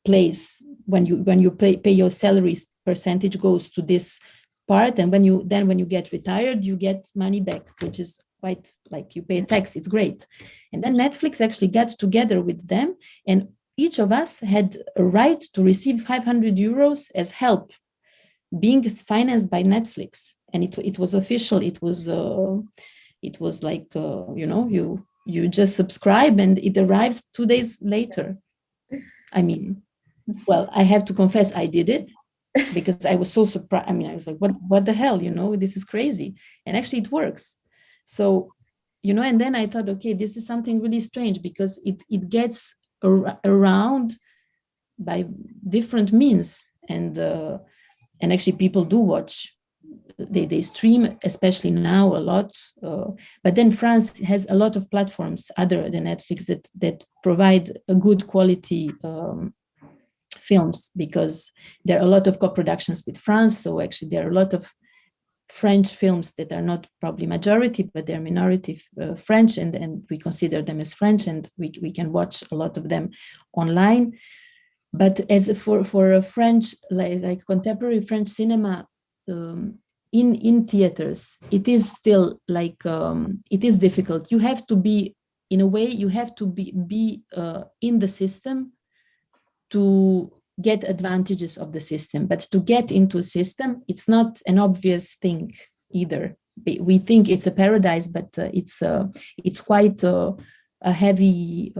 place. When you pay your salaries, percentage goes to this part, and when you get retired, you get money back, which is quite you pay tax. It's great. And then Netflix actually got together with them, and each of us had a right to receive 500 euros as help, being financed by Netflix. And it was official. It was you just subscribe and it arrives 2 days later. Well, I have to confess, I did it because I was so surprised. I was like, what the hell, this is crazy. And actually it works. So, and then I thought, okay, this is something really strange, because it gets around by different means. And actually people do watch. They stream, especially now, a lot. But then France has a lot of platforms other than Netflix that provide a good quality films, because there are a lot of co-productions with France. So actually there are a lot of French films that are not probably majority, but they're minority French, and we consider them as French, and we can watch a lot of them online. But as for a French, like contemporary French cinema, in theaters, it is still it is difficult. You have to be in a way, you have to be in the system to get advantages of the system. But to get into a system, it's not an obvious thing either. We think it's a paradise, but it's quite a heavy,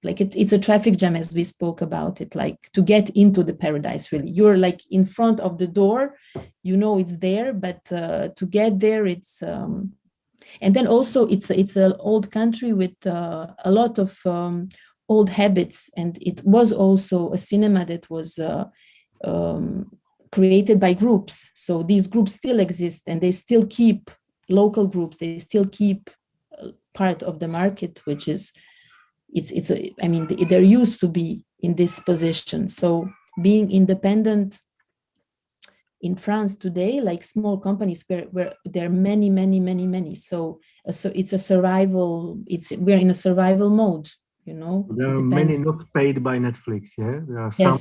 like it's a traffic jam, as we spoke about it. Like to get into the paradise, really, you're like in front of the door, you know it's there, but to get there, it's and then also it's an old country with a lot of old habits, and it was also a cinema that was created by groups. So these groups still exist, and they still keep local groups. They still keep part of the market, which is I mean, they're used to be in this position. So being independent in France today, like small companies, where there are many. So it's a survival. We're in a survival mode. You know, there are many not paid by Netflix. Yeah, there are some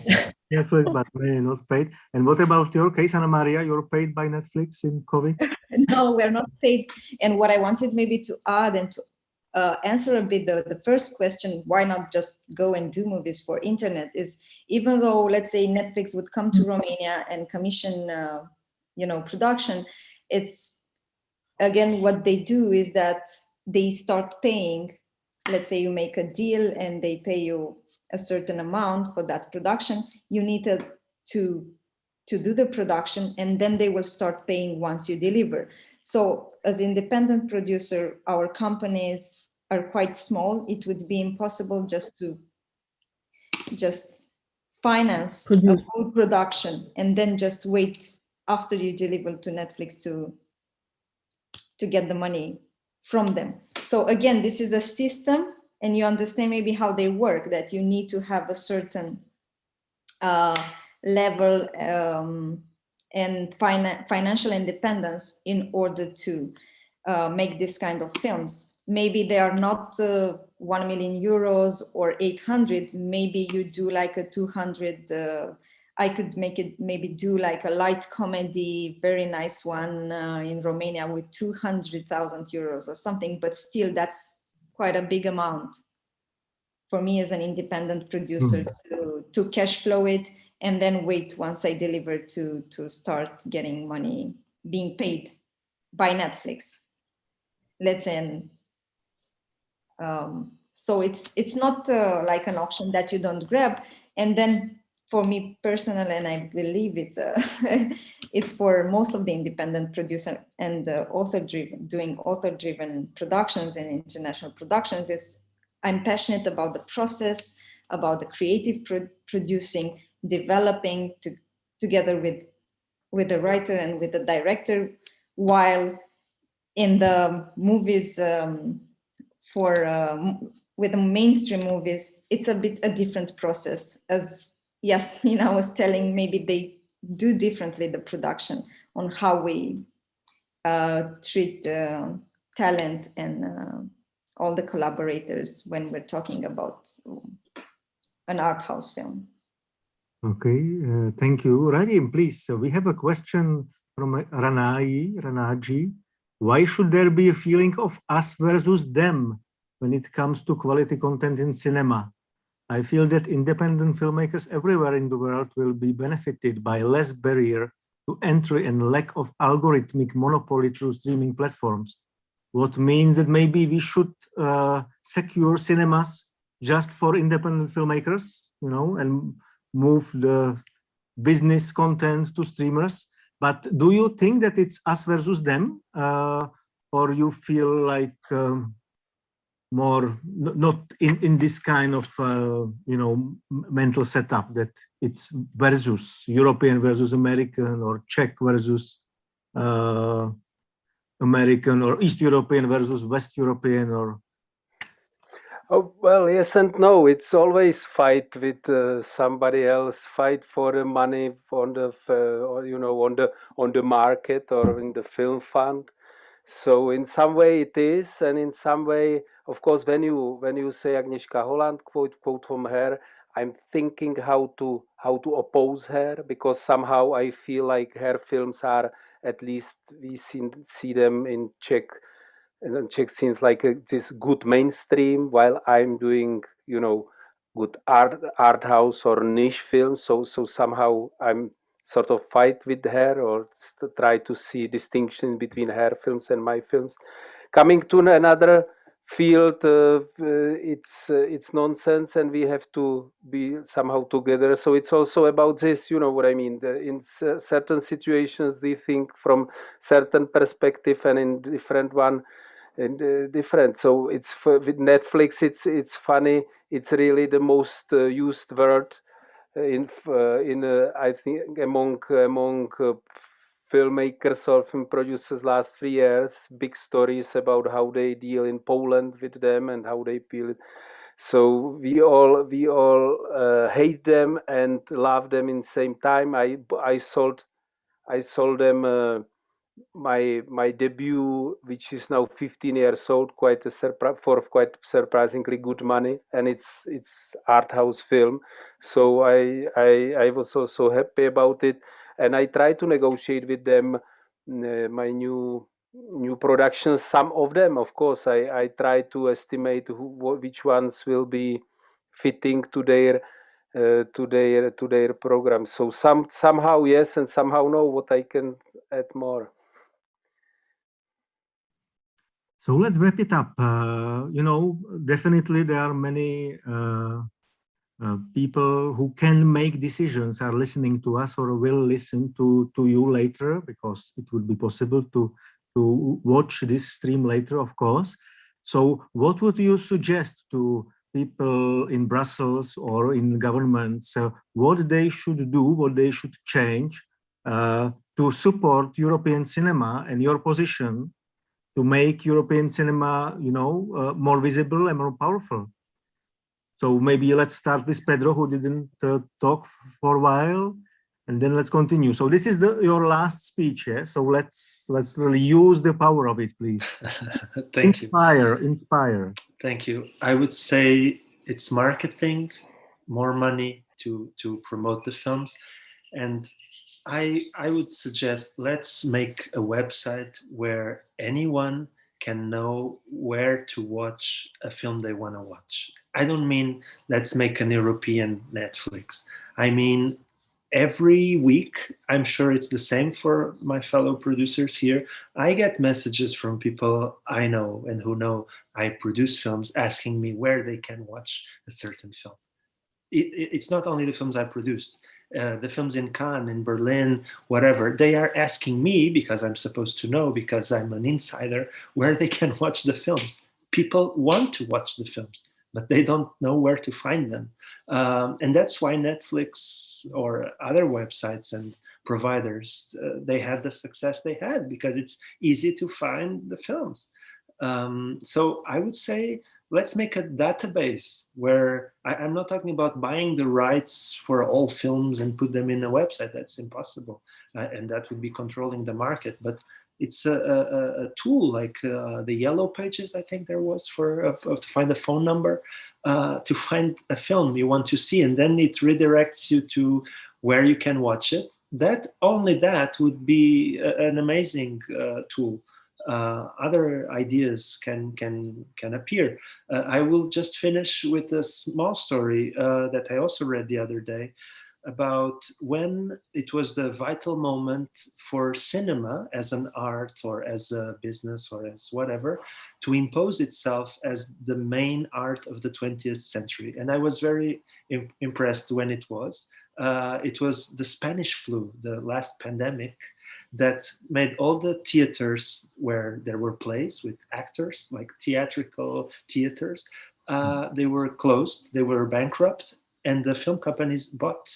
Netflix, but many not paid. And what about your case, Anna Maria? You're paid by Netflix in COVID? No, we're not paid. And what I wanted maybe to add and to answer a bit the first question, why not just go and do movies for internet, is even though, let's say, Netflix would come to Romania and commission, production, it's, again, what they do is that they start paying. Let's say you make a deal and they pay you a certain amount for that production. You need to do the production, and then they will start paying once you deliver. So as independent producer, our companies are quite small. It would be impossible just to finance a full production and then just wait after you deliver to Netflix to get the money from them. So again, this is a system, and you understand maybe how they work, that you need to have a certain level and financial independence in order to make this kind of films. Maybe they are not 1 million euros or 800. Maybe you do like a 200. I could make it, maybe do like a light comedy, very nice one in Romania with 200,000 euros or something. But still, that's quite a big amount for me as an independent producer to cash flow it, and then wait once I deliver to start getting money, being paid by Netflix. Let's say, so it's not like an option that you don't grab. And then for me personally, and I believe it's for most of the independent producer and doing author-driven productions and international productions, is I'm passionate about the process, about the creative producing, developing together with the writer and with the director, while in the movies with the mainstream movies, it's a bit a different process. As Yasmina was telling, maybe they do differently the production on how we treat talent and all the collaborators when we're talking about an art house film. Okay, thank you. Radim, please, we have a question from Ranaji. Why should there be a feeling of us versus them when it comes to quality content in cinema? I feel that independent filmmakers everywhere in the world will be benefited by less barrier to entry and lack of algorithmic monopoly through streaming platforms. What means that maybe we should secure cinemas just for independent filmmakers, and move the business content to streamers. But do you think that it's us versus them, or you feel like more not in this kind of mental setup, that it's versus European versus American, or Czech versus American, or East European versus West European, or? Oh, well, yes and no. It's always fight with somebody else, fight for the money on the on the market or in the film fund. So in some way it is, and in some way, of course, when you say Agnieszka Holland, quote from her, I'm thinking how to oppose her, because somehow I feel like her films are, at least we see them in Czech and Czech scenes like this good mainstream, while I'm doing, good art house or niche film. So somehow I'm sort of fight with her, or try to see distinction between her films and my films. Coming to another field, it's nonsense, and we have to be somehow together. So it's also about this, you know what I mean. In certain situations, they think from certain perspective, and in different one, and different. So it's with Netflix. It's funny. It's really the most used word in I think among filmmakers or film producers last 3 years. Big stories about how they deal in Poland with them and how they feel it. So we all hate them and love them in the same time. I sold them my debut, which is now 15 years old, for quite surprisingly good money, and it's art house film. So I was also happy about it, and I try to negotiate with them my new productions. Some of them, of course, I try to estimate which ones will be fitting to their program. So somehow yes, and somehow no. What I can add more. So let's wrap it up. Definitely there are many people who can make decisions are listening to us or will listen to you later, because it would be possible to watch this stream later, of course. So what would you suggest to people in Brussels or in governments, what they should do, what they should change to support European cinema, and your position to make European cinema, more visible and more powerful? So maybe let's start with Pedro, who didn't talk for a while, and then let's continue. So this is your last speech, yeah? So let's really use the power of it, please. Thank you. Inspire. Thank you. I would say it's marketing, more money to promote the films, and I would suggest let's make a website where anyone can know where to watch a film they want to watch. I don't mean let's make an European Netflix. I mean, every week, I'm sure it's the same for my fellow producers here, I get messages from people I know and who know I produce films asking me where they can watch a certain film. It's not only the films I produced. The films in Cannes, in Berlin, whatever, they are asking me, because I'm supposed to know, because I'm an insider, where they can watch the films. People want to watch the films, but they don't know where to find them. And that's why Netflix or other websites and providers, they had the success they had, because it's easy to find the films. So I would say, let's make a database where I'm not talking about buying the rights for all films and put them in a website. That's impossible. And that would be controlling the market. But it's a tool like the Yellow Pages, I think there was, for to find a phone number, to find a film you want to see. And then it redirects you to where you can watch it. Only that would be an amazing tool. Other ideas can appear. I will just finish with a small story that I also read the other day about when it was the vital moment for cinema as an art or as a business or as whatever to impose itself as the main art of the 20th century. And I was very impressed when it was. It was the Spanish flu, the last pandemic, that made all the theaters where there were plays with actors, like theatrical theaters, they were closed, they were bankrupt, and the film companies bought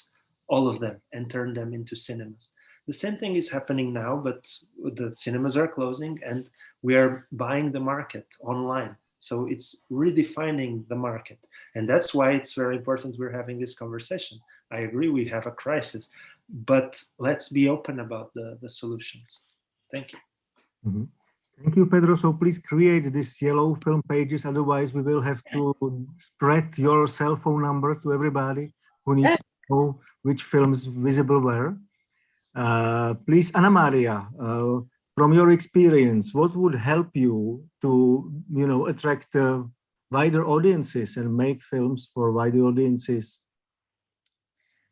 all of them and turned them into cinemas. The same thing is happening now, but the cinemas are closing and we are buying the market online. So it's redefining the market. And that's why it's very important we're having this conversation. I agree we have a crisis, but let's be open about the solutions. Thank you. Mm-hmm. Thank you, Pedro. So please create these Yellow Film Pages. Otherwise, we will have to spread your cell phone number to everybody who needs to know which films visible where. Please, Anna Maria, from your experience, what would help you to, attract wider audiences and make films for wider audiences?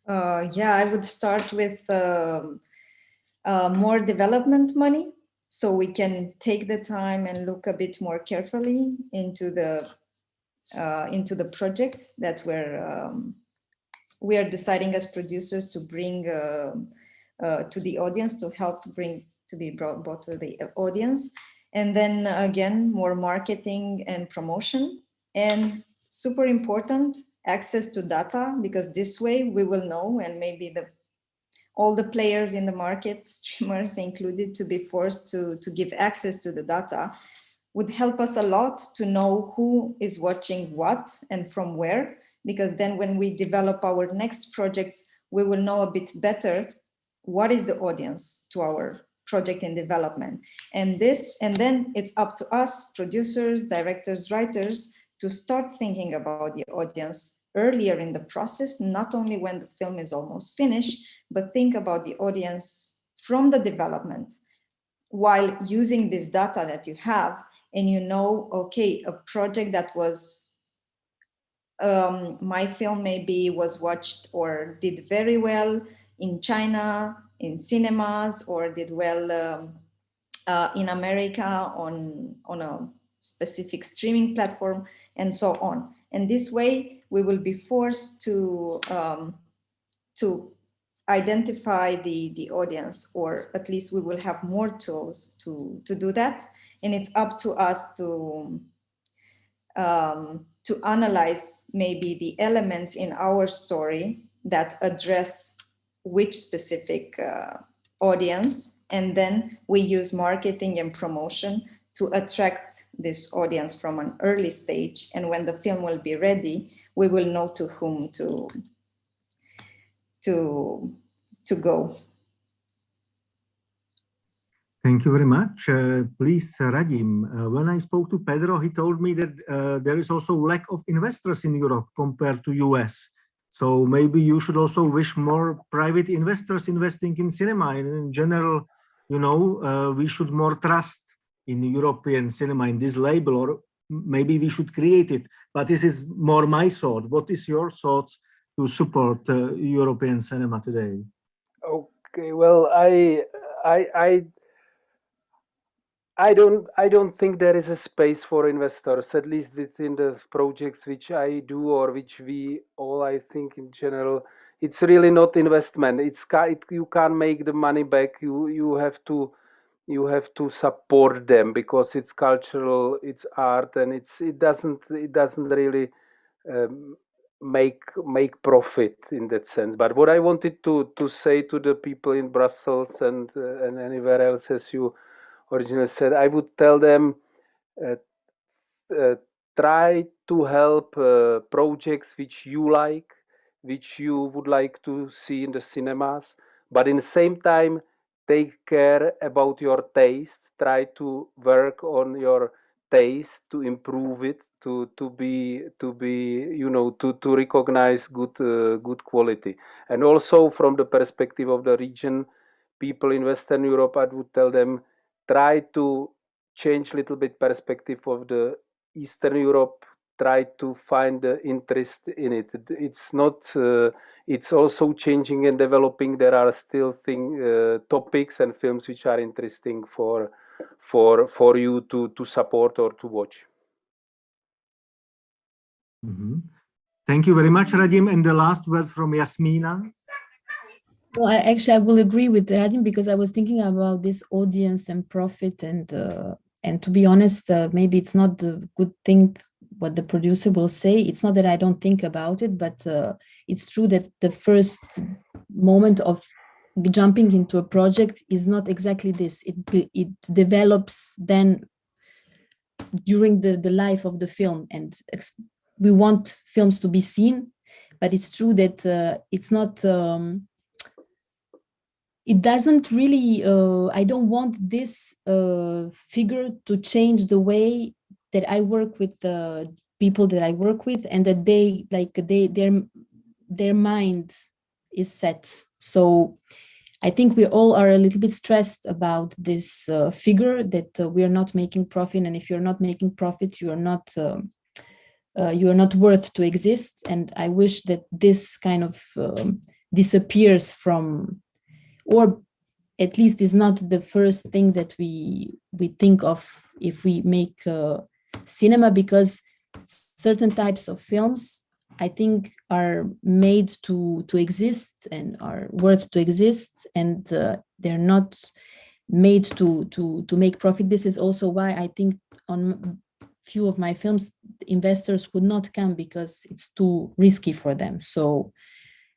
Yeah, I would start with more development money, so we can take the time and look a bit more carefully into the project that we are deciding as producers to bring to the audience, to help bring to be brought to the audience. And then again, more marketing and promotion, and super important, access to data, because this way we will know, and maybe all the players in the market, streamers included, to be forced to give access to the data, would help us a lot to know who is watching what and from where, because then when we develop our next projects, we will know a bit better what is the audience to our project in development. And then it's up to us, producers, directors, writers, to start thinking about the audience earlier in the process, not only when the film is almost finished, but think about the audience from the development, while using this data that you have, and okay, a project that was my film maybe was watched or did very well in China in cinemas, or did well in America on a specific streaming platform, and so on. And this way we will be forced to identify the audience, or at least we will have more tools to do that. And it's up to us to analyze maybe the elements in our story that address which specific audience, and then we use marketing and promotion to attract this audience from an early stage. And when the film will be ready, we will know to whom to go. Thank you very much. Please, Radim, when I spoke to Pedro, he told me that there is also lack of investors in Europe compared to US. So maybe you should also wish more private investors investing in cinema. And in general, we should more trust in European cinema, in this label, or maybe we should create it. But this is more my thought. What is your thoughts to support European cinema today? Okay, well, I don't think there is a space for investors, at least within the projects which I do, or which we all, I think in general. It's really not investment. You can't make the money back. You have to support them, because it's cultural, it's art, and it doesn't really make profit in that sense. But what I wanted to say to the people in Brussels and anywhere else, as you originally said, I would tell them, uh, try to help projects which you like, which you would like to see in the cinemas, but in the same time, take care about your taste. Try to work on your taste, to improve it, to recognize good quality. And also from the perspective of the region, people in Western Europe, I would tell them, try to change a little bit perspective of the Eastern Europe. Try to find the interest in it. It's not. It's also changing and developing. There are still topics and films which are interesting for you to support or to watch. Mm-hmm. Thank you very much, Radim. And the last word from Yasmina. Well, I will agree with Radim, because I was thinking about this audience and profit, and to be honest, maybe it's not the good thing what the producer will say. It's not that I don't think about it, but it's true that the first moment of jumping into a project is not exactly this. It develops then during the life of the film, and we want films to be seen, but it's true that it's not. It doesn't really. I don't want this figure to change the way that I work with the people that I work with, and that their mind is set. So I think we all are a little bit stressed about this figure that we are not making profit, and if you're not making profit, you are not worth to exist. And I wish that this kind of disappears from, or at least is not the first thing that we think of if we make cinema, because certain types of films, I think, are made to exist and are worth to exist, and they're not made to make profit. This is also why I think on few of my films, investors would not come, because it's too risky for them. So,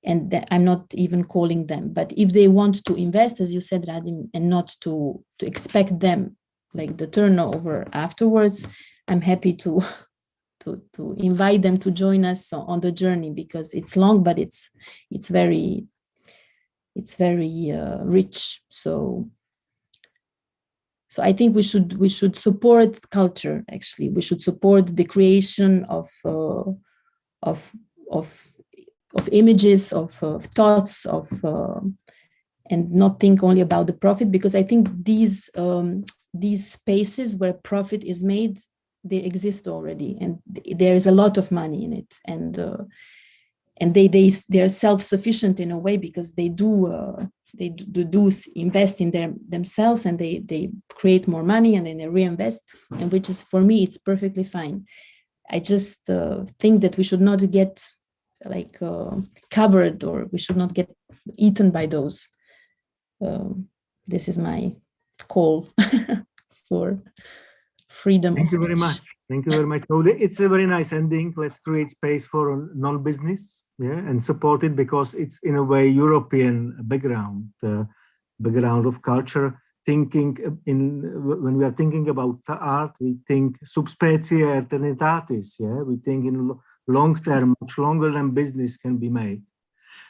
and I'm not even calling them, but if they want to invest, as you said, Radim, and not to expect them like the turnover afterwards, I'm happy to invite them to join us on the journey, because it's long, but it's very rich. So I think we should support culture. Actually, we should support the creation of images, of thoughts, and not think only about the profit, because I think these spaces where profit is made, they exist already, and there is a lot of money in it, and they are self-sufficient in a way, because they do invest in themselves, and they create more money, and then they reinvest, and which is, for me, it's perfectly fine. I just think that we should not get covered, or we should not get eaten by those. This is my call for freedom. Thank you very much. Thank you very much. So it's a very nice ending. Let's create space for non-business, and support it, because it's in a way European background, background of culture. Thinking when we are thinking about art, we think subspecie aeternitatis. We think in long term, much longer than business can be made.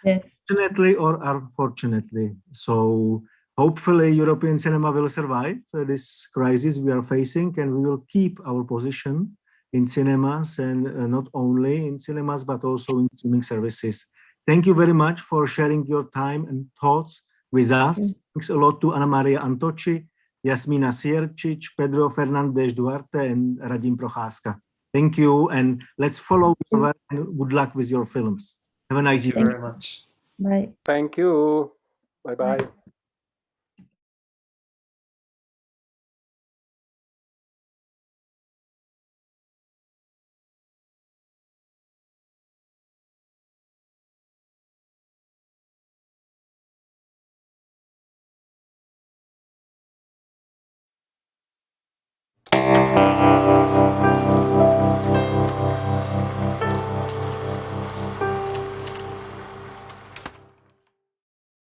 Yes. Fortunately or unfortunately. So hopefully European cinema will survive this crisis we are facing, and we will keep our position in cinemas, and not only in cinemas, but also in streaming services. Thank you very much for sharing your time and thoughts with us. Thanks a lot to Ana Maria Antoci, Jasmina Siercic, Pedro Fernandez Duarte, and Radim Procházka. Thank you, and let's follow your work, and good luck with your films. Have a nice evening. Thank you very much. Bye. Thank you. Bye-bye. Bye.